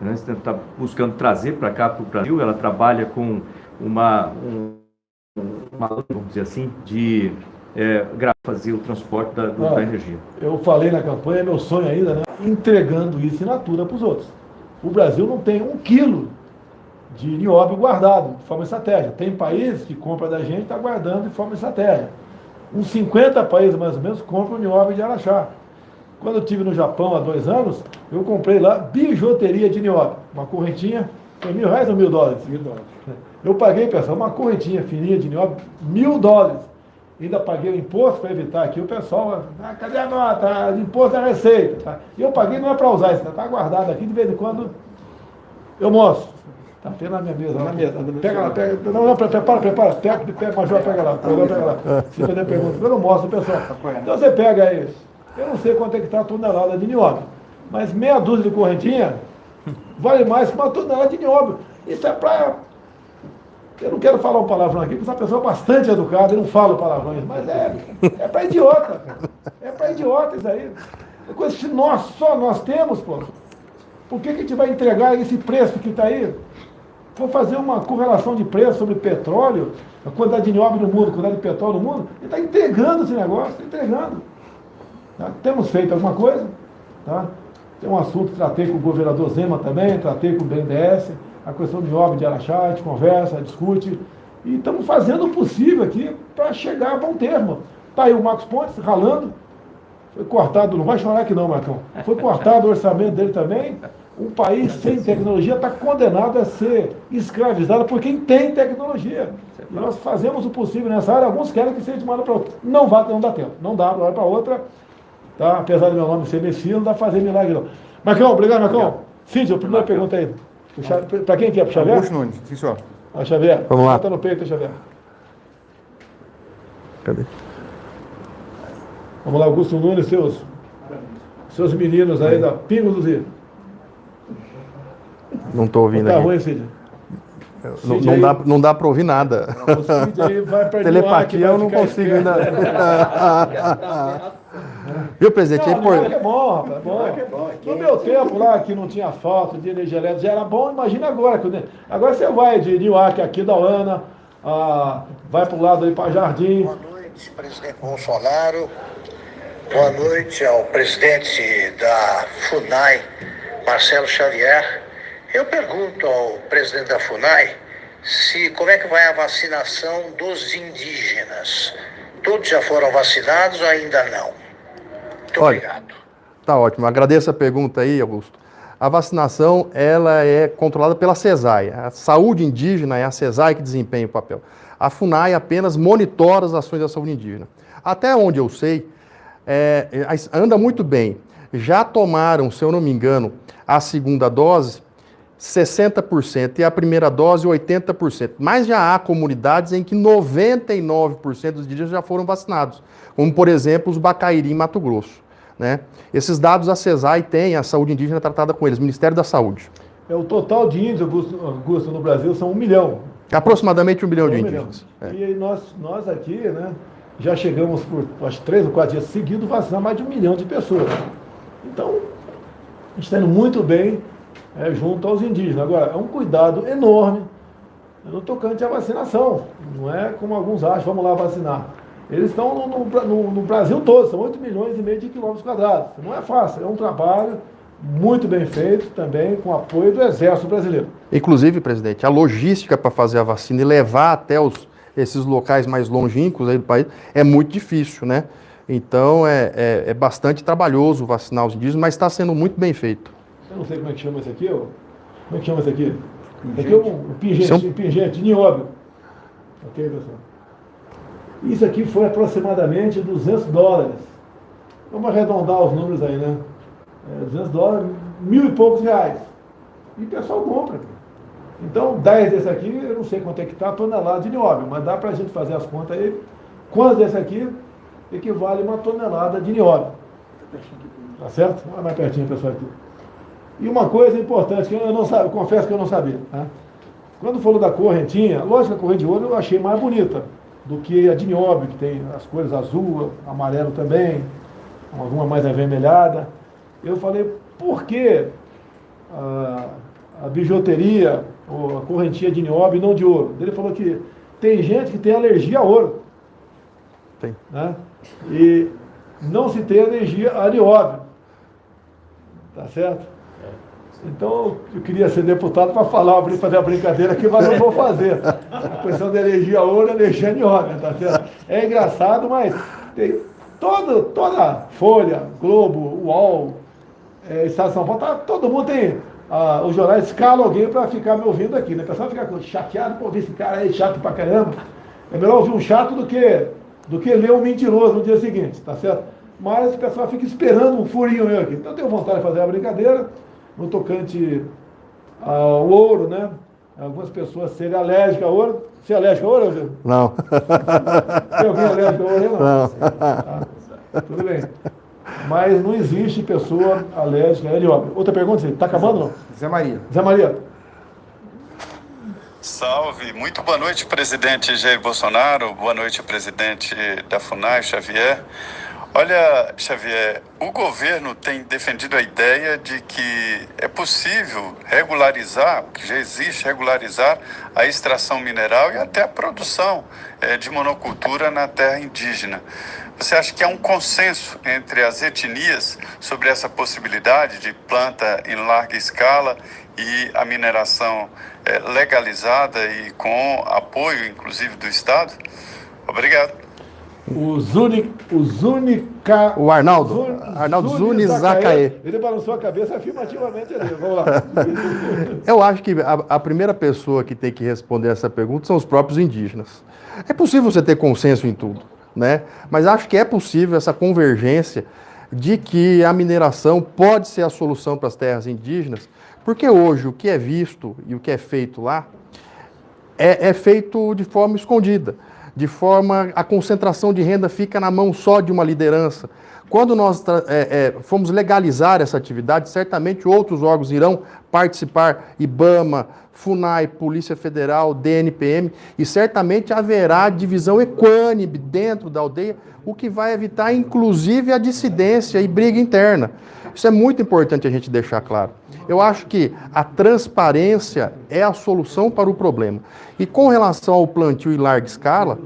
nós estamos buscando trazer para cá, para o Brasil. Ela trabalha com uma vamos dizer assim, de fazer o transporte da energia. Eu falei na campanha, meu sonho ainda, né? Entregando isso in natura para os outros. O Brasil não tem 1 quilo de nióbio guardado de forma estratégica. Tem países que compram da gente e está guardando de forma estratégica. Uns 50 países, mais ou menos, compram nióbio de Araxá. Quando eu estive no Japão há 2 anos, eu comprei lá bijuteria de nióbio. Uma correntinha, foi R$1.000 ou $1.000? $1.000. Eu paguei, pessoal, uma correntinha fininha de nióbio, $1.000. Ainda paguei o imposto para evitar aqui o pessoal, cadê a nota? O imposto é receita. Tá? E eu paguei não é para usar, isso está guardado aqui, de vez em quando eu mostro. Está até na minha mesa. Pega lá, pega. Não, prepara. Pega, Major, pega lá. Se fazer pergunta, eu não mostro, pessoal. Então você pega aí, eu não sei quanto é que está a tonelada de nióbio, mas meia dúzia de correntinha, vale mais que uma tonelada de nióbio. Isso é para... Eu não quero falar um palavrão aqui, porque sou uma pessoa bastante educada e não falo palavrões, mas é para idiota, cara. É para idiota isso aí. É coisa que só nós temos, pô. Por que a gente vai entregar esse preço que está aí? Vou fazer uma correlação de preço sobre petróleo, a quantidade de nióbio no mundo, a quantidade de petróleo no mundo, e está entregando esse negócio, está entregando. Tá? Temos feito alguma coisa, tá? Tem um assunto que tratei com o governador Zema também, tratei com o BNDES, a questão de nióbio de Araxá, a gente conversa, discute, e estamos fazendo o possível aqui para chegar a bom termo. Está aí o Marcos Pontes ralando, foi cortado, não vai chorar aqui não, Marcão, foi cortado o orçamento dele também. Um país sem tecnologia está condenado a ser escravizado por quem tem tecnologia. E nós fazemos o possível nessa área, alguns querem que seja de uma hora para outra. Não dá tempo, não dá de uma hora para outra, tá? Apesar do meu nome ser Messias, não dá para fazer milagre não. Marcão, obrigado, Marcão. Cíntia, a primeira pergunta aí. Para quem que é? Para o Xavier? Augusto Nunes, sim, senhor. Xavier, Vamos lá. bota no peito, Xavier. Cadê? Vamos lá, Augusto Nunes, seus meninos aí da Pingo do Zir. Não estou ouvindo Tá aqui. ruim, Cid? Não dá para ouvir nada. O Cid aí vai para Telepatia eu não consigo ainda. Viu, presidente? Não, é bom, rapaz, é bom. No meu tempo lá, que não tinha asfalto, de energia elétrica, já era bom, imagina agora. Agora você vai de Niuaque aqui da Ana, vai para o lado aí para Jardim. Boa noite, presidente Bolsonaro. Boa noite ao presidente da FUNAI, Marcelo Xavier. Eu pergunto ao presidente da FUNAI como é que vai a vacinação dos indígenas. Todos já foram vacinados ou ainda não? Muito obrigado. Tá ótimo. Agradeço a pergunta aí, Augusto. A vacinação, ela é controlada pela CESAI. A saúde indígena é a CESAI que desempenha o papel. A FUNAI apenas monitora as ações da saúde indígena. Até onde eu sei, anda muito bem. Já tomaram, se eu não me engano, a segunda dose 60% e a primeira dose 80%. Mas já há comunidades em que 99% dos indígenas já foram vacinados, como, por exemplo, os Bacairi em Mato Grosso. Né? Esses dados a CESAI tem, a saúde indígena tratada com eles, Ministério da Saúde. O total de índios, Augusto, no Brasil são 1 milhão. Aproximadamente 1 milhão de indígenas. E nós aqui, né, já chegamos por, acho, 3 ou 4 dias seguidos, vacinar mais de 1 milhão de pessoas. Então, a gente está indo muito bem junto aos indígenas. Agora, é um cuidado enorme no tocante à vacinação. Não é como alguns acham, vamos lá vacinar. Eles estão no Brasil todo, são 8 milhões e meio de quilômetros quadrados. Não é fácil, é um trabalho muito bem feito também com apoio do Exército Brasileiro. Inclusive, presidente, a logística para fazer a vacina e levar até esses locais mais longínquos aí do país é muito difícil, né? Então, é bastante trabalhoso vacinar os indígenas, mas está sendo muito bem feito. Eu não sei como é que chama isso aqui, Como é que chama isso aqui? Isso aqui é um pingente, nióbio. Ok, pessoal? Isso aqui foi aproximadamente $200. Vamos arredondar os números aí, né? $200, 1.000 e poucos reais. E o pessoal compra. Então, 10 desse aqui, eu não sei quanto é que está a tonelada de nióbio, mas dá para a gente fazer as contas aí. Quantos desse aqui equivale a 1 tonelada de nióbio? Tá certo? Olha mais pertinho, pessoal, aqui. E uma coisa importante, que eu confesso que eu não sabia. Tá? Quando falou da correntinha, lógico que a corrente de ouro eu achei mais bonita do que a de nióbio, que tem as cores azul, amarelo também, alguma mais avermelhada. Eu falei, por que a bijuteria ou a correntinha de nióbio e não de ouro? Ele falou que tem gente que tem alergia a ouro. Tem. Né? E não se tem alergia a nióbio. Tá certo? Então, eu queria ser deputado para fazer a brincadeira aqui, mas não vou fazer. A questão da alergia a ouro, alergia a nióbio, tá certo? É engraçado, mas tem toda Folha, Globo, UOL, Estado de São Paulo, todo mundo tem, os jornais escalam alguém para ficar me ouvindo aqui, né? O pessoal fica chateado, pô, esse cara aí chato pra caramba. É melhor ouvir um chato do que ler um mentiroso no dia seguinte, tá certo? Mas o pessoal fica esperando um furinho meu aqui. Então eu tenho vontade de fazer a brincadeira, no tocante ao ouro, né? Algumas pessoas serem alérgicas ao ouro. Você é alérgico ao ouro, Eugênio? Não. Tem alguém alérgico ao ouro? Não. Tudo bem. mas não existe pessoa alérgica a nióbio. Outra pergunta, está acabando não? Zé Maria. Zé Maria. Salve, muito boa noite, presidente Jair Bolsonaro, boa noite, presidente da FUNAI, Xavier. Olha, Xavier, o governo tem defendido a ideia de que é possível regularizar, que já existe, regularizar a extração mineral e até a produção de monocultura na terra indígena. Você acha que há um consenso entre as etnias sobre essa possibilidade de planta em larga escala e a mineração legalizada e com apoio, inclusive, do Estado? Obrigado. O Arnaldo Zunes Zacaê. Ele balançou a cabeça afirmativamente ali. Vamos lá. Eu acho que a primeira pessoa que tem que responder essa pergunta são os próprios indígenas. É possível você ter consenso em tudo, né? Mas acho que é possível essa convergência de que a mineração pode ser a solução para as terras indígenas, porque hoje o que é visto e o que é feito lá é feito de forma escondida. De forma, a concentração de renda fica na mão só de uma liderança. Quando nós formos legalizar essa atividade, certamente outros órgãos irão participar, IBAMA, FUNAI, Polícia Federal, DNPM, e certamente haverá divisão equânime dentro da aldeia, o que vai evitar, inclusive, a dissidência e briga interna. Isso é muito importante a gente deixar claro. Eu acho que a transparência é a solução para o problema. E com relação ao plantio em larga escala,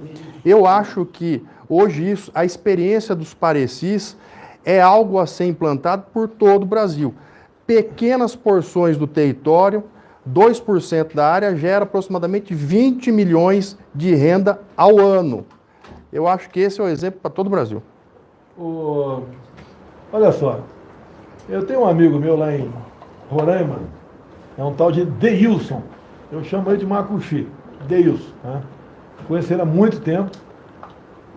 eu acho que hoje a experiência dos parecis é algo a ser implantado por todo o Brasil. Pequenas porções do território, 2% da área, gera aproximadamente 20 milhões de renda ao ano. Eu acho que esse é o exemplo para todo o Brasil. Olha só, eu tenho um amigo meu lá em Roraima, é um tal de Deilson, eu chamo ele de Macuxi, Deilson, né? Conheci ele há muito tempo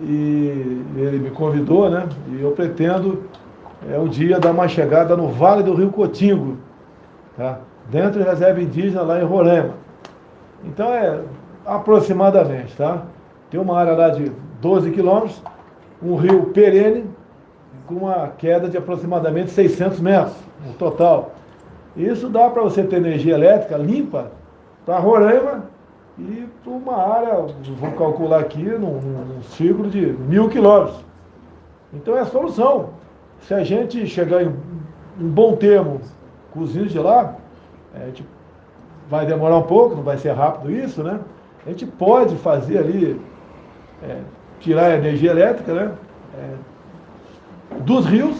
e ele me convidou, né? E eu pretendo um dia dar uma chegada no Vale do Rio Cotingo, tá? Dentro da reserva indígena lá em Roraima. Então aproximadamente, tá? Tem uma área lá de 12 quilômetros, um rio perene com uma queda de aproximadamente 600 metros no total. Isso dá para você ter energia elétrica limpa para Roraima e para uma área, vou calcular aqui, num círculo de 1.000 quilômetros. Então é a solução. Se a gente chegar em um bom termo com os índios de lá, a gente vai demorar um pouco, não vai ser rápido isso, né? A gente pode fazer ali, tirar a energia elétrica, né? Dos rios,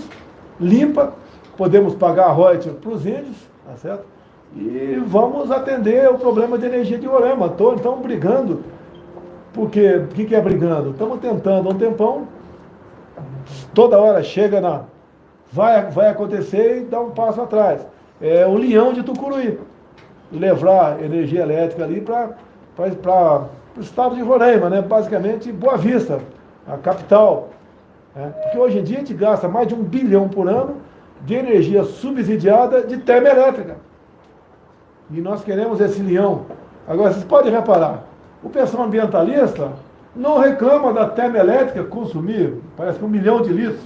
limpa, podemos pagar a royalty para os índios, tá certo? E vamos atender o problema de energia de Roraima. Estamos brigando, porque o que é brigando? Estamos tentando há um tempão, toda hora chega vai acontecer e dá um passo atrás. É o leão de Tucuruí, levar energia elétrica ali para o estado de Roraima, né? Basicamente Boa Vista, a capital. Porque hoje em dia a gente gasta mais de 1 bilhão por ano de energia subsidiada de termoelétrica. E nós queremos esse leão. Agora, vocês podem reparar, o pessoal ambientalista não reclama da termoelétrica consumir, parece que 1 milhão de litros.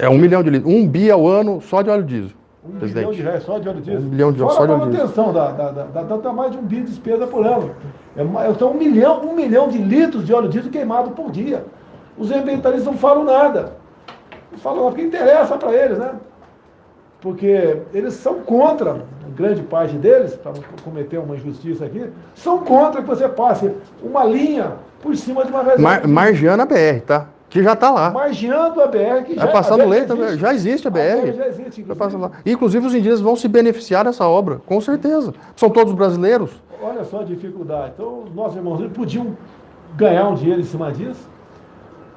1 milhão de litros, 1 bi ao ano só de óleo diesel. 1 bilhão de reais só de óleo diesel. 1 bilhão de só de óleo diesel. manutenção, dá mais de 1 bi de despesa por ano. Então 1 milhão de litros de óleo diesel queimado por dia. Os ambientalistas não falam nada. Não falam nada porque interessa para eles, né? Porque eles são contra, grande parte deles, para não cometer uma injustiça aqui, são contra que você passe uma linha por cima de uma reserva. Margeando a BR, tá? Que já está lá. Margeando a BR, que já passando lei também. Já existe a BR. Já existe, lá. Inclusive os indígenas vão se beneficiar dessa obra, com certeza. São todos brasileiros. Olha só a dificuldade. Então, os nossos irmãos podiam ganhar um dinheiro em cima disso.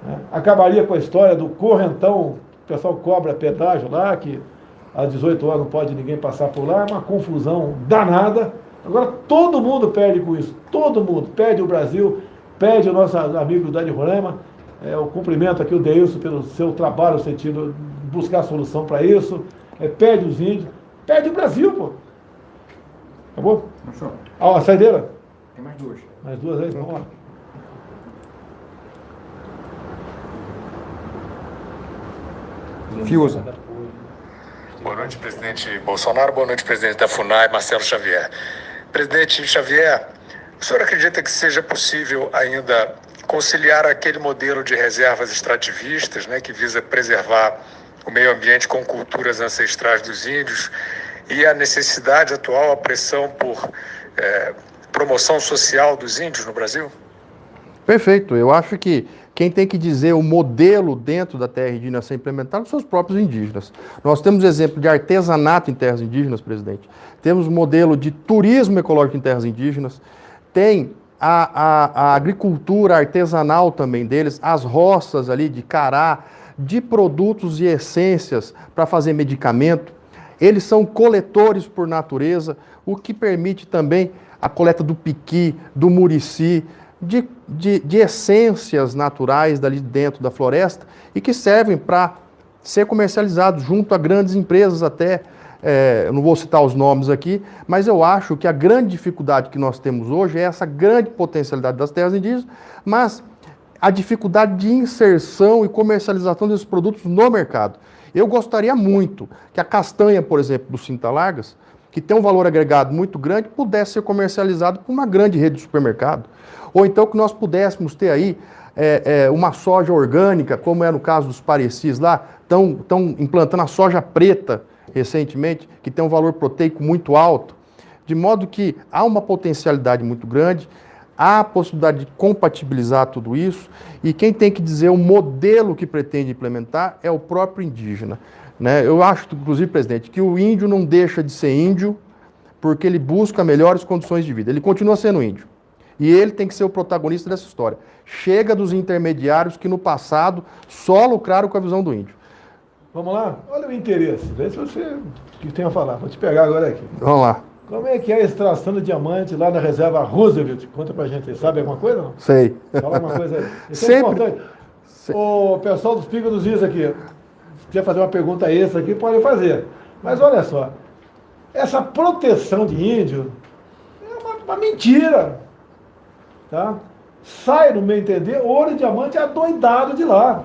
Né? Acabaria com a história do correntão, o pessoal cobra pedágio lá, que às 18 horas não pode ninguém passar por lá, é uma confusão danada. Agora todo mundo perde com isso, todo mundo, perde o Brasil, perde o nosso amigo da de Roraima. Eu cumprimento aqui o Deilson pelo seu trabalho no sentido de buscar solução para isso, perde os índios, perde o Brasil, pô. Acabou? A saideira? Tem mais duas. Mais duas aí? Vamos lá. Fiuza. Boa noite, presidente Bolsonaro. Boa noite, presidente da FUNAI, Marcelo Xavier. Presidente Xavier, o senhor acredita que seja possível ainda conciliar aquele modelo de reservas extrativistas, né, que visa preservar o meio ambiente com culturas ancestrais dos índios, e a necessidade atual, a pressão por promoção social dos índios no Brasil? Perfeito. Eu acho que quem tem que dizer o modelo dentro da terra indígena a ser implementado são os próprios indígenas. Nós temos exemplo de artesanato em terras indígenas, presidente. Temos modelo de turismo ecológico em terras indígenas. Tem a agricultura artesanal também deles, as roças ali de cará, de produtos e essências para fazer medicamento. Eles são coletores por natureza, o que permite também a coleta do piqui, do murici, de essências naturais dali dentro da floresta e que servem para ser comercializados junto a grandes empresas até, eu não vou citar os nomes aqui, mas eu acho que a grande dificuldade que nós temos hoje é essa grande potencialidade das terras indígenas, mas a dificuldade de inserção e comercialização desses produtos no mercado. Eu gostaria muito que a castanha, por exemplo, do Cinta Largas, que tem um valor agregado muito grande, pudesse ser comercializado por uma grande rede de supermercado. Ou então que nós pudéssemos ter aí uma soja orgânica, como é no caso dos Parecis lá, estão implantando a soja preta recentemente, que tem um valor proteico muito alto, de modo que há uma potencialidade muito grande, há a possibilidade de compatibilizar tudo isso, e quem tem que dizer o modelo que pretende implementar é o próprio indígena. Né? Eu acho, inclusive, presidente, que o índio não deixa de ser índio porque ele busca melhores condições de vida. Ele continua sendo índio. E ele tem que ser o protagonista dessa história. Chega dos intermediários que no passado só lucraram com a visão do índio. Vamos lá? Olha o interesse. Vê se você que tem a falar. Vou te pegar agora aqui. Vamos lá. Como é que é a extração de diamante lá na reserva Roosevelt? Conta pra gente aí. Sabe alguma coisa ou não? Sei. Fala uma coisa aí. Isso Sempre. é importante. O pessoal dos Picos dos Is aqui, se quer fazer uma pergunta extra aqui, pode fazer. Mas olha só, essa proteção de índio é uma mentira. Tá? Sai, no meu entender, ouro e diamante é adoidado de lá.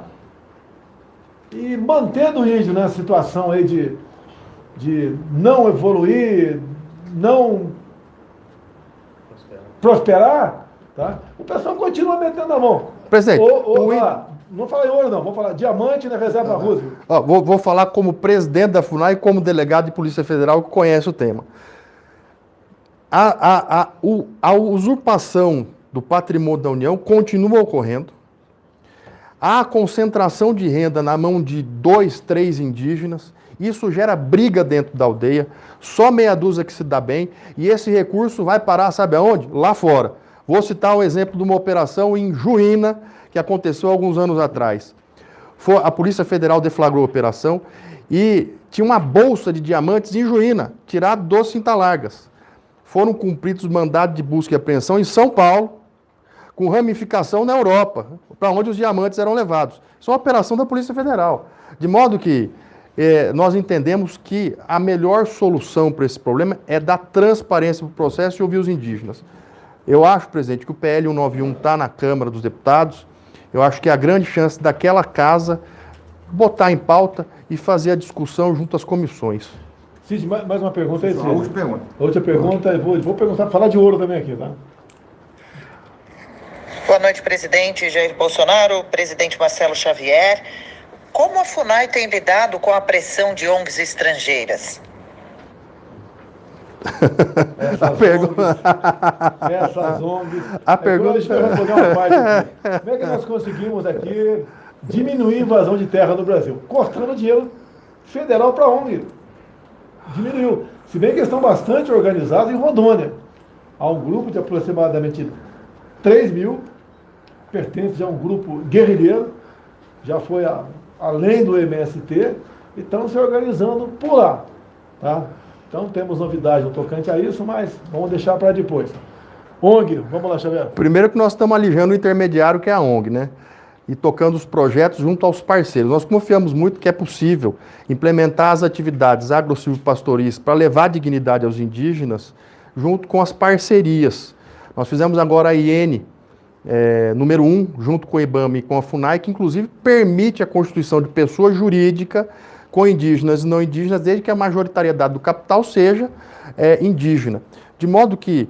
E mantendo o índio nessa situação aí de não evoluir, não prosperar, tá? O pessoal continua metendo a mão. Presidente, não fala em ouro não, vou falar diamante na reserva Roosevelt. Vou falar como presidente da FUNAI e como delegado de Polícia Federal que conhece o tema. A usurpação do patrimônio da União continua ocorrendo. Há concentração de renda na mão de 2, 3 indígenas. Isso gera briga dentro da aldeia. Só meia dúzia que se dá bem. E esse recurso vai parar, sabe aonde? Lá fora. Vou citar um exemplo de uma operação em Juína, que aconteceu alguns anos atrás. A Polícia Federal deflagrou a operação e tinha uma bolsa de diamantes em Juína, tirado dos Cinta Largas. Foram cumpridos mandados de busca e apreensão em São Paulo, com ramificação na Europa, para onde os diamantes eram levados. Isso é uma operação da Polícia Federal. De modo que nós entendemos que a melhor solução para esse problema é dar transparência para o processo e ouvir os indígenas. Eu acho, presidente, que o PL 191 está na Câmara dos Deputados. Eu acho que é a grande chance daquela casa botar em pauta e fazer a discussão junto às comissões. Cid, mais uma pergunta aí, Cid. A última pergunta. Outra pergunta, vou perguntar, falar de ouro também aqui, tá? Boa noite, presidente Jair Bolsonaro, presidente Marcelo Xavier. Como a FUNAI tem lidado com a pressão de ONGs estrangeiras? Essas ONGs. A pergunta... Deixa eu responder uma parte aqui. Como é que nós conseguimos aqui diminuir a invasão de terra no Brasil? Cortando dinheiro federal para a ONG. Diminuiu. Se bem que eles estão bastante organizados em Rondônia. Há um grupo de aproximadamente 3 mil, pertence a um grupo guerrilheiro, já foi além do MST, e estão se organizando por lá. Tá? Então temos novidade no tocante a isso, mas vamos deixar para depois. ONG, vamos lá, Xavier. Primeiro que nós estamos alijando o intermediário, que é a ONG, né? E tocando os projetos junto aos parceiros. Nós confiamos muito que é possível implementar as atividades agro-silvopastoris para levar dignidade aos indígenas junto com as parcerias. Nós fizemos agora a IN, número 1, junto com o IBAMA e com a FUNAI, que inclusive permite a constituição de pessoa jurídica com indígenas e não indígenas, desde que a majoritariedade do capital seja indígena. De modo que,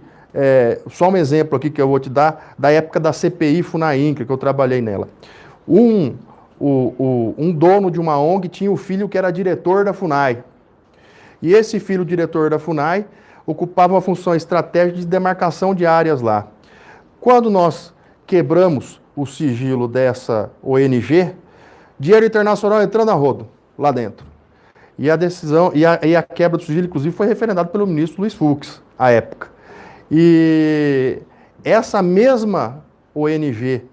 só um exemplo aqui que eu vou te dar, da época da CPI FUNAI-INCRA, que eu trabalhei nela. Um dono de uma ONG tinha um filho que era diretor da FUNAI. E esse filho diretor da FUNAI ocupava uma função estratégica de demarcação de áreas lá. Quando nós quebramos o sigilo dessa ONG, dinheiro internacional entrando a rodo lá dentro. E a decisão, e a quebra do sigilo, inclusive, foi referendada pelo ministro Luiz Fux, à época. E essa mesma ONG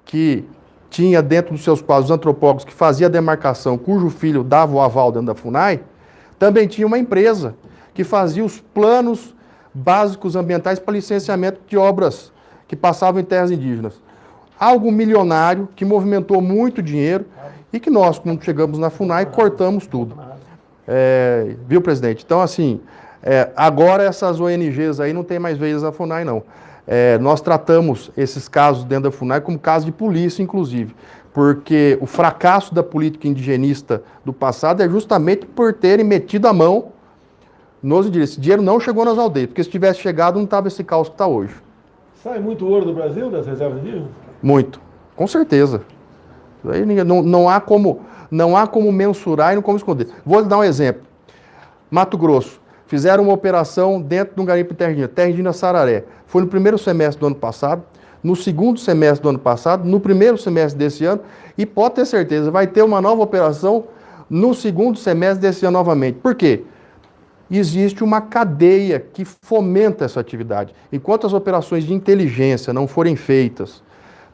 que tinha dentro dos seus quadros antropólogos que fazia a demarcação, cujo filho dava o aval dentro da FUNAI, também tinha uma empresa que fazia os planos básicos ambientais para licenciamento de obras que passavam em terras indígenas. Algo milionário, que movimentou muito dinheiro e que nós, quando chegamos na FUNAI, cortamos tudo. Viu, presidente? Então, assim, agora essas ONGs aí não tem mais vez na FUNAI, não. Nós tratamos esses casos dentro da FUNAI como caso de polícia, inclusive, porque o fracasso da política indigenista do passado é justamente por terem metido a mão nos indígenas. Esse dinheiro não chegou nas aldeias, porque se tivesse chegado não estava esse caos que está hoje. Sai muito ouro do Brasil, das reservas indígenas? Muito, com certeza. Aí não há como mensurar e não como esconder. Vou lhe dar um exemplo. Mato Grosso. Fizeram uma operação dentro de um garimpo terra indígena Sararé. Foi no primeiro semestre do ano passado, no segundo semestre do ano passado, no primeiro semestre desse ano, e pode ter certeza, vai ter uma nova operação no segundo semestre desse ano novamente. Por quê? Existe uma cadeia que fomenta essa atividade. Enquanto as operações de inteligência não forem feitas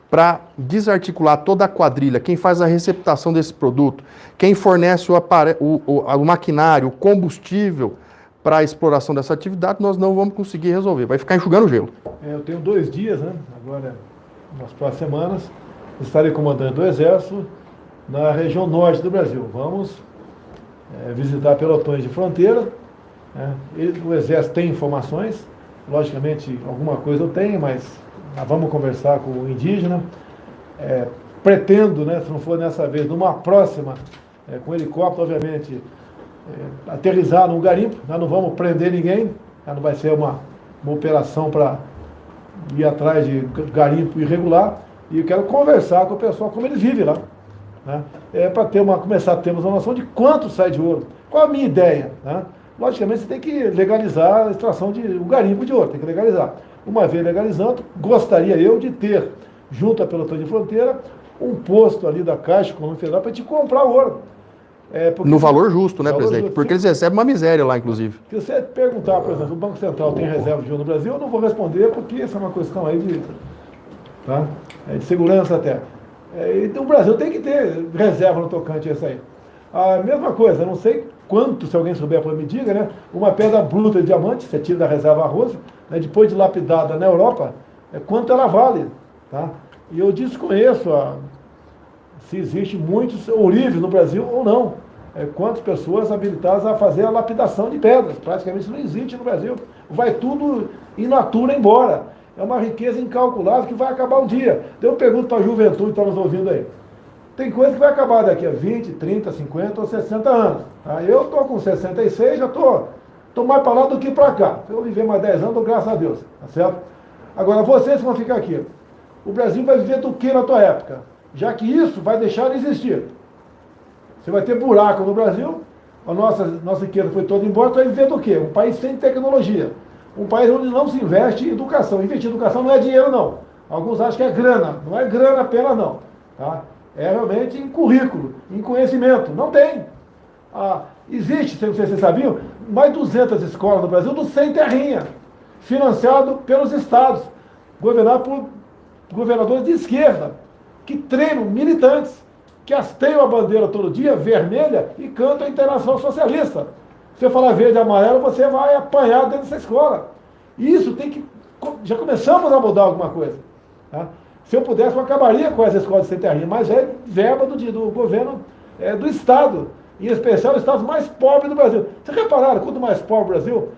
para desarticular toda a quadrilha, quem faz a receptação desse produto, quem fornece o maquinário, o combustível para a exploração dessa atividade, nós não vamos conseguir resolver. Vai ficar enxugando gelo. Eu tenho 2 dias, né? Agora, nas próximas semanas, estarei comandante do Exército na região norte do Brasil. Vamos visitar pelotões de fronteira. O Exército tem informações, logicamente alguma coisa eu tenho, mas vamos conversar com o indígena. Pretendo, né, se não for dessa vez, numa próxima, com helicóptero, obviamente, aterrissar num garimpo. Nós não vamos prender ninguém, não vai ser uma operação para ir atrás de garimpo irregular, e eu quero conversar com o pessoal, como eles vivem lá, né? Para começar a termos uma noção de quanto sai de ouro. Qual a minha ideia, né? Logicamente você tem que legalizar a extração o garimpo de ouro, tem que legalizar. Uma vez legalizando, gostaria eu de ter, junto à pelotão de fronteira, um posto ali da Caixa Econômica Federal para te comprar ouro. No valor justo, né, presidente? Justo. Porque eles recebem uma miséria lá, inclusive. Se você perguntar, por exemplo, o Banco Central tem reserva de ouro no Brasil, eu não vou responder, porque essa é uma questão aí de segurança até. Então o Brasil tem que ter reserva no tocante a isso aí. A mesma coisa, eu não sei quanto, se alguém souber, me diga, né? Uma pedra bruta de diamante, você tira da reserva arroz, né, depois de lapidada na Europa, quanto ela vale, tá? E eu desconheço se existe muitos ourives no Brasil ou não. Quantas pessoas habilitadas a fazer a lapidação de pedras. Praticamente isso não existe no Brasil. Vai tudo in natura embora. É uma riqueza incalculável que vai acabar um dia. Então eu pergunto para a juventude que está nos ouvindo aí. Tem coisa que vai acabar daqui a 20, 30, 50 ou 60 anos. Tá? Eu estou com 66, já estou mais para lá do que para cá. Se eu viver mais 10 anos, graças a Deus. Tá certo? Agora, vocês vão ficar aqui. O Brasil vai viver do que na tua época? Já que isso vai deixar de existir. Você vai ter buraco no Brasil, a nossa riqueza foi toda embora, tu vai viver do quê? Um país sem tecnologia. Um país onde não se investe em educação. Investir em educação não é dinheiro, não. Alguns acham que é grana. Não é grana apenas, não. Tá? É realmente em currículo, em conhecimento. Não tem. Existe, não sei se vocês sabiam, mais de 200 escolas no Brasil do sem terrinha, financiado pelos estados, governado por governadores de esquerda, que treinam militantes, que hasteiam a bandeira todo dia, vermelha, e cantam a Internacional Socialista. Se você falar verde e amarelo, você vai apanhar dentro dessa escola. Isso tem que... Já começamos a mudar alguma coisa. Tá? Se eu pudesse, eu acabaria com essa escola de sem terrinha, mas é verba do governo do Estado, em especial os estados mais pobres do Brasil. Vocês repararam, quanto mais pobre o Brasil,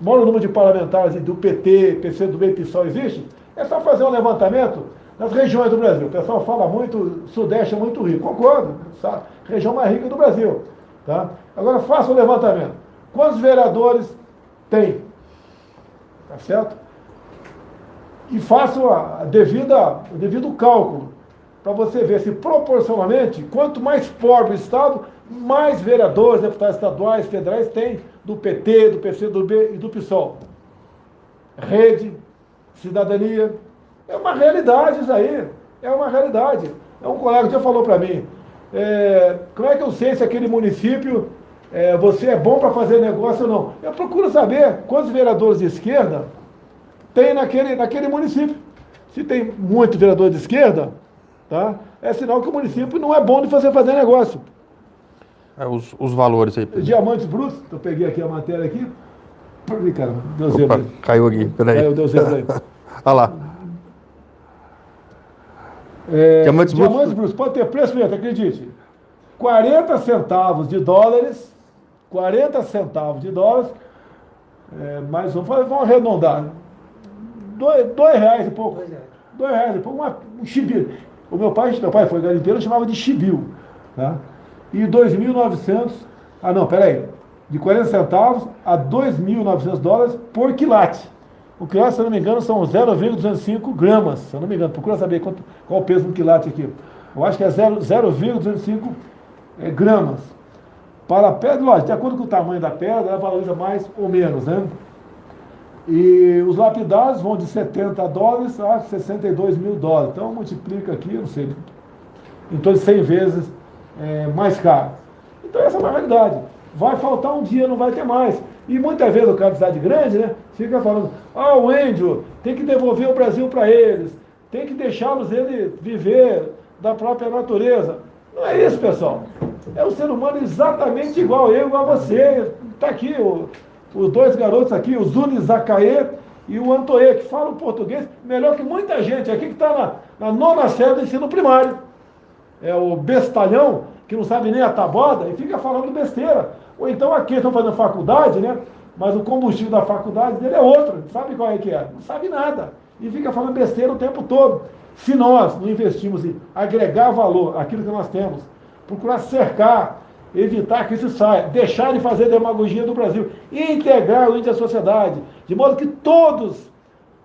maior o número de parlamentares do PT, PCdoB e PSOL existe? É só fazer um levantamento. nas regiões do Brasil. O pessoal fala muito, o Sudeste é muito rico. Concordo, sabe? Região mais rica do Brasil. Tá? Agora faça o levantamento. Quantos vereadores tem? Tá certo? E faça o devido cálculo, para você ver se proporcionalmente, quanto mais pobre o Estado, mais vereadores, deputados estaduais, federais tem do PT, do PCdoB e do PSOL. Rede, cidadania, é uma realidade isso aí, é uma realidade. Um colega já falou para mim, como é que eu sei se aquele município, você é bom para fazer negócio ou não? Eu procuro saber quantos vereadores de esquerda tem naquele município. Se tem muito vereador de esquerda, tá? É sinal que o município não é bom de fazer negócio. Os valores aí. Diamantes brutos, eu peguei aqui a matéria aqui. Ih, cara, deu zebra aí. Caiu aqui, peraí. Deu zebra aí. Olha lá. Diamantes brutos, pode ter preço mesmo, acredite. 40 centavos de dólares, 40 centavos de dólares, mais vamos arredondar. R$2 e pouco. R$2 e pouco, um chibiu. O meu pai foi garimpeiro, chamava de chibiu. Tá? E 2.900, de 40 centavos a 2.900 dólares por quilate. O quilate, se eu não me engano, são 0,205 gramas, se eu não me engano. Procura saber qual o peso do quilate aqui. Eu acho que é 0,205 gramas. Para a pedra, lógico, de acordo com o tamanho da pedra, ela valoriza mais ou menos, né? E os lapidados vão de 70 dólares a 62 mil dólares. Então, multiplica aqui, não sei, em torno de 100 vezes mais caro. Então, essa é uma realidade. Vai faltar um dia, não vai ter mais. E muitas vezes o cara de cidade grande, né, fica falando, o índio tem que devolver o Brasil para eles, tem que deixá-los ele viver da própria natureza. Não é isso, pessoal. É o ser humano exatamente igual eu, igual a você. Está aqui os dois garotos aqui, o Zuni Zacaê e o Antoê, que falam português melhor que muita gente aqui que está na 9ª série do ensino primário. É o bestalhão, que não sabe nem a tabuada e fica falando besteira. Ou então aqui estão fazendo faculdade, né? Mas o combustível da faculdade dele é outro. Sabe qual é que é? Não sabe nada. E fica falando besteira o tempo todo. Se nós não investimos em agregar valor àquilo que nós temos, procurar cercar, evitar que isso saia, deixar de fazer demagogia do Brasil, integrar o índio à sociedade, de modo que todos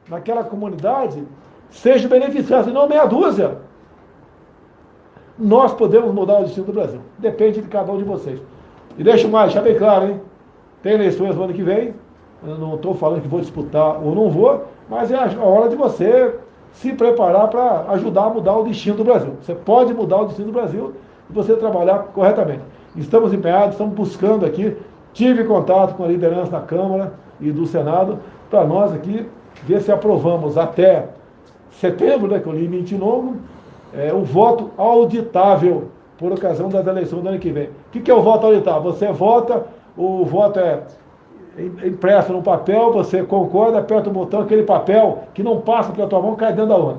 naquela comunidade sejam beneficiados, e não meia dúzia. Nós podemos mudar o destino do Brasil. Depende de cada um de vocês. E deixa bem claro, hein? Tem eleições no ano que vem. Eu não estou falando que vou disputar ou não vou, mas é a hora de você se preparar para ajudar a mudar o destino do Brasil. Você pode mudar o destino do Brasil se você trabalhar corretamente. Estamos empenhados, estamos buscando aqui. Tive contato com a liderança da Câmara e do Senado para nós aqui ver se aprovamos até setembro, né, que é o limite novo, o voto auditável por ocasião das eleições do ano que vem. O que é o voto auditável? Você vota, o voto é impresso no papel, você concorda, aperta o botão, aquele papel que não passa pela tua mão cai dentro da urna.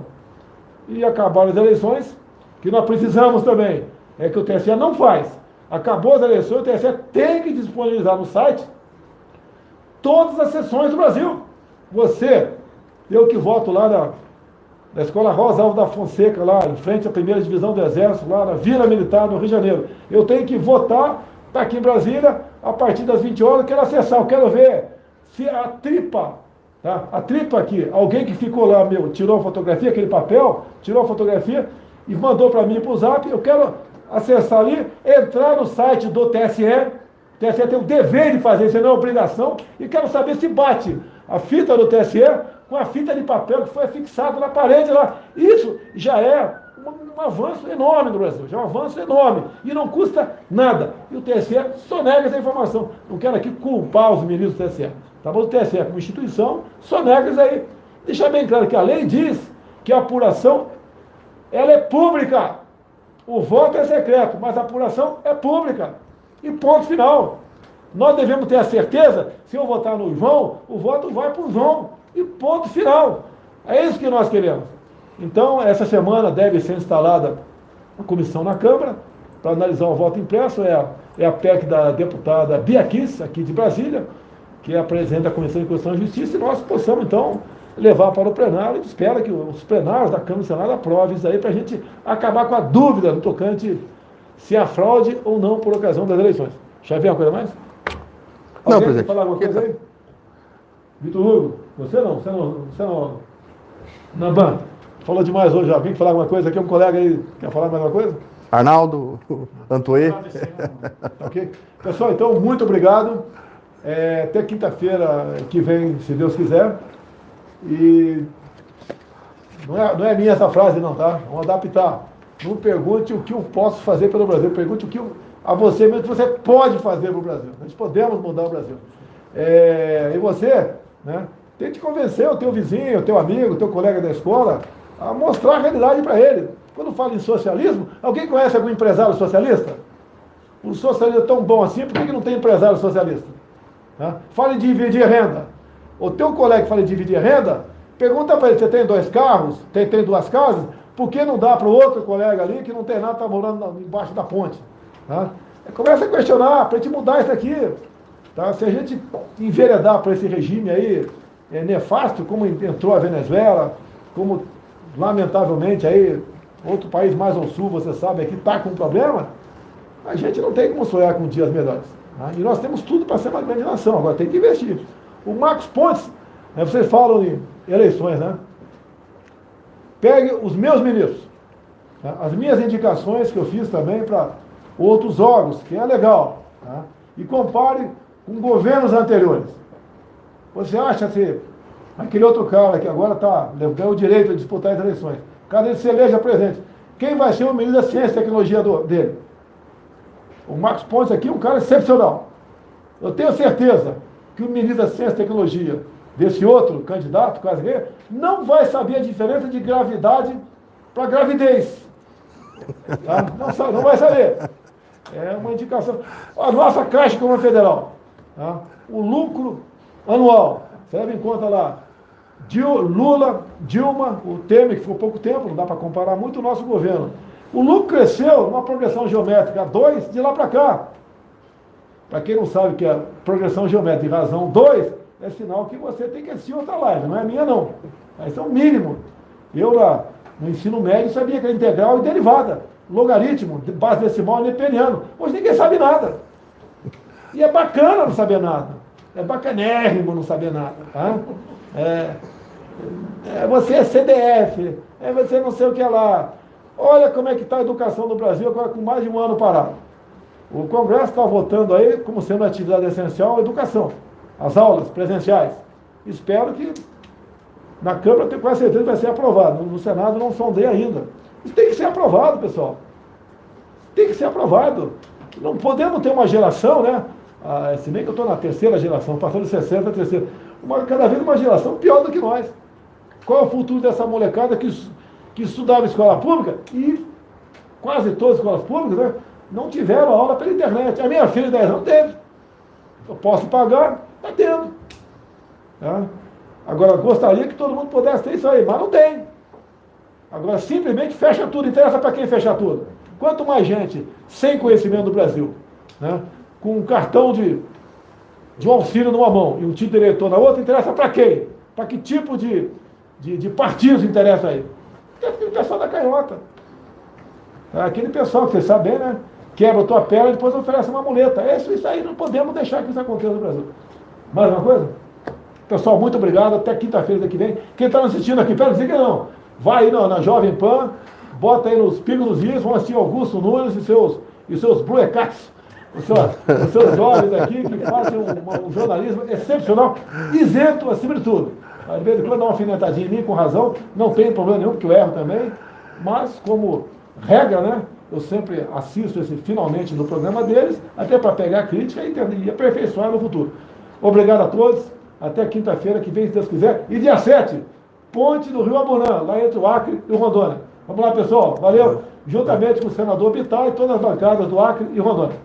E acabaram as eleições, que nós precisamos também, que o TSE não faz. Acabou as eleições, o TSE tem que disponibilizar no site todas as sessões do Brasil. Eu que voto lá da Escola Rosa Alves da Fonseca, lá em frente à 1ª Divisão do Exército, lá na Vila Militar, no Rio de Janeiro. Eu tenho que votar, está aqui em Brasília, a partir das 20 horas, eu quero acessar, eu quero ver se a tripa, tá? A tripa aqui, alguém que ficou lá, tirou a fotografia, aquele papel, tirou a fotografia e mandou para mim para o Zap, eu quero acessar ali, entrar no site do TSE, o TSE tem o dever de fazer isso, não é obrigação, e quero saber se bate a fita do TSE com a fita de papel que foi fixada na parede lá. Isso já é um avanço enorme no Brasil, já é um avanço enorme, e não custa nada. E o TSE só nega essa informação. Não quero aqui culpar os ministros do TSE, tá bom? O TSE como instituição só nega isso aí. Deixar bem claro que a lei diz que a apuração, ela é pública. O voto é secreto, mas a apuração é pública. E ponto final. Nós devemos ter a certeza, se eu votar no João, o voto vai para o João. E ponto final. É isso que nós queremos. Então, essa semana deve ser instalada a comissão na Câmara para analisar o voto impresso. É a PEC da deputada Bia Kiss, aqui de Brasília, que é a presidente da Comissão de Constituição e Justiça, e nós possamos, então, levar para o plenário. A gente espera que os plenários da Câmara e do Senado aprovem isso aí para a gente acabar com a dúvida no tocante se há fraude ou não por ocasião das eleições. Xavier, uma coisa mais? Não, Alguém presidente. quer falar alguma coisa aí? Vitor Hugo, você não. Namban, falou demais hoje. Alguém quer falar alguma coisa aqui? Um colega aí quer falar mais alguma coisa? Arnaldo, Antoê. Ok? Pessoal, então, muito obrigado. Até quinta-feira que vem, se Deus quiser. E não é minha essa frase, não, tá? Vamos adaptar. Não pergunte o que eu posso fazer pelo Brasil. Pergunte o que a você mesmo que você pode fazer pelo Brasil. Nós podemos mudar o Brasil. E você, né? Tente convencer o teu vizinho, o teu amigo, o teu colega da escola a mostrar a realidade para ele. Quando fala em socialismo, alguém conhece algum empresário socialista? O socialismo é tão bom assim, por que não tem empresário socialista? Fala em dividir renda. O teu colega que fala em dividir renda, pergunta para ele, você tem 2 carros, tem 2 casas, por que não dá para o outro colega ali que não tem nada, está morando embaixo da ponte? Começa a questionar para a gente mudar isso aqui. Tá? Se a gente enveredar para esse regime aí nefasto, como entrou a Venezuela, como lamentavelmente aí outro país mais ao sul, você sabe, aqui está com um problema, a gente não tem como sonhar com dias melhores. Tá? E nós temos tudo para ser uma grande nação, agora tem que investir. O Marcos Pontes, vocês falam em eleições, né? Pegue os meus ministros, tá? As minhas indicações que eu fiz também para outros órgãos, que é legal, tá? E compare com governos anteriores. Você acha que aquele outro cara que agora ganhou o direito de disputar as eleições, caso ele se eleja presidente, quem vai ser o ministro da Ciência e Tecnologia dele? O Marcos Pontes aqui é um cara excepcional. Eu tenho certeza que o ministro da Ciência e Tecnologia desse outro candidato, quase que não vai saber a diferença de gravidade para gravidez. Tá? Não vai saber. É uma indicação. A nossa Caixa Econômica Federal, tá? O lucro anual, você leva em conta lá, Lula, Dilma, o Temer, que ficou pouco tempo, não dá para comparar muito o nosso governo. O lucro cresceu numa progressão geométrica 2 de lá para cá. Para quem não sabe que a progressão geométrica de razão 2 é sinal que você tem que assistir outra live, não é minha não. Isso é o mínimo. Eu no ensino médio sabia que era integral e derivada, logaritmo, base decimal neperiano. Hoje ninguém sabe nada. E é bacana não saber nada. É bacanérrimo não saber nada. Tá? Você é CDF, você não sei o que é lá. Olha como é que está a educação no Brasil agora com mais de um ano parado. O Congresso está votando aí, como sendo atividade essencial, a educação, as aulas presenciais. Espero que na Câmara, eu tenho quase certeza que vai ser aprovado. No Senado não sondei ainda. Isso tem que ser aprovado, pessoal. Tem que ser aprovado. Não podemos ter uma geração, né? Se bem que eu estou na 3ª geração, passando de 60 a 3ª. Cada vez uma geração pior do que nós. Qual é o futuro dessa molecada que estudava em escola pública e quase todas as escolas públicas, né, não tiveram aula pela internet? A minha filha de 10 anos teve. Eu posso pagar, está tendo. Tá? Agora, gostaria que todo mundo pudesse ter isso aí, mas não tem. Agora, simplesmente fecha tudo. Interessa para quem fechar tudo? Quanto mais gente sem conhecimento do Brasil, né, com um cartão de um auxílio numa mão e um título de eleitor na outra, interessa para quem? Para que tipo de partidos interessa aí? Aquele pessoal da canhota. Aquele pessoal que vocês sabem, né? Quebra a tua perna e depois oferece uma muleta. Isso aí, não podemos deixar que isso aconteça no Brasil. Mais uma coisa? Pessoal, muito obrigado. Até quinta-feira daqui vem. Quem está assistindo aqui, pera, diga não. Vai aí na Jovem Pan, bota aí nos Pingos dos Is, vão assistir Augusto Nunes e seus Bruecats. Os seus jovens aqui que fazem um jornalismo excepcional, isento acima de tudo. Às vezes, quando dá uma alfinetadinha em mim, com razão, não tem problema nenhum, porque eu erro também, mas como regra, né, eu sempre assisto finalmente no programa deles, até para pegar a crítica e aperfeiçoar no futuro. Obrigado a todos, até quinta-feira que vem, se Deus quiser, e dia 7, Ponte do Rio Abunã, lá entre o Acre e o Rondônia. Vamos lá, pessoal, valeu, juntamente com o senador Bittar e todas as bancadas do Acre e Rondônia.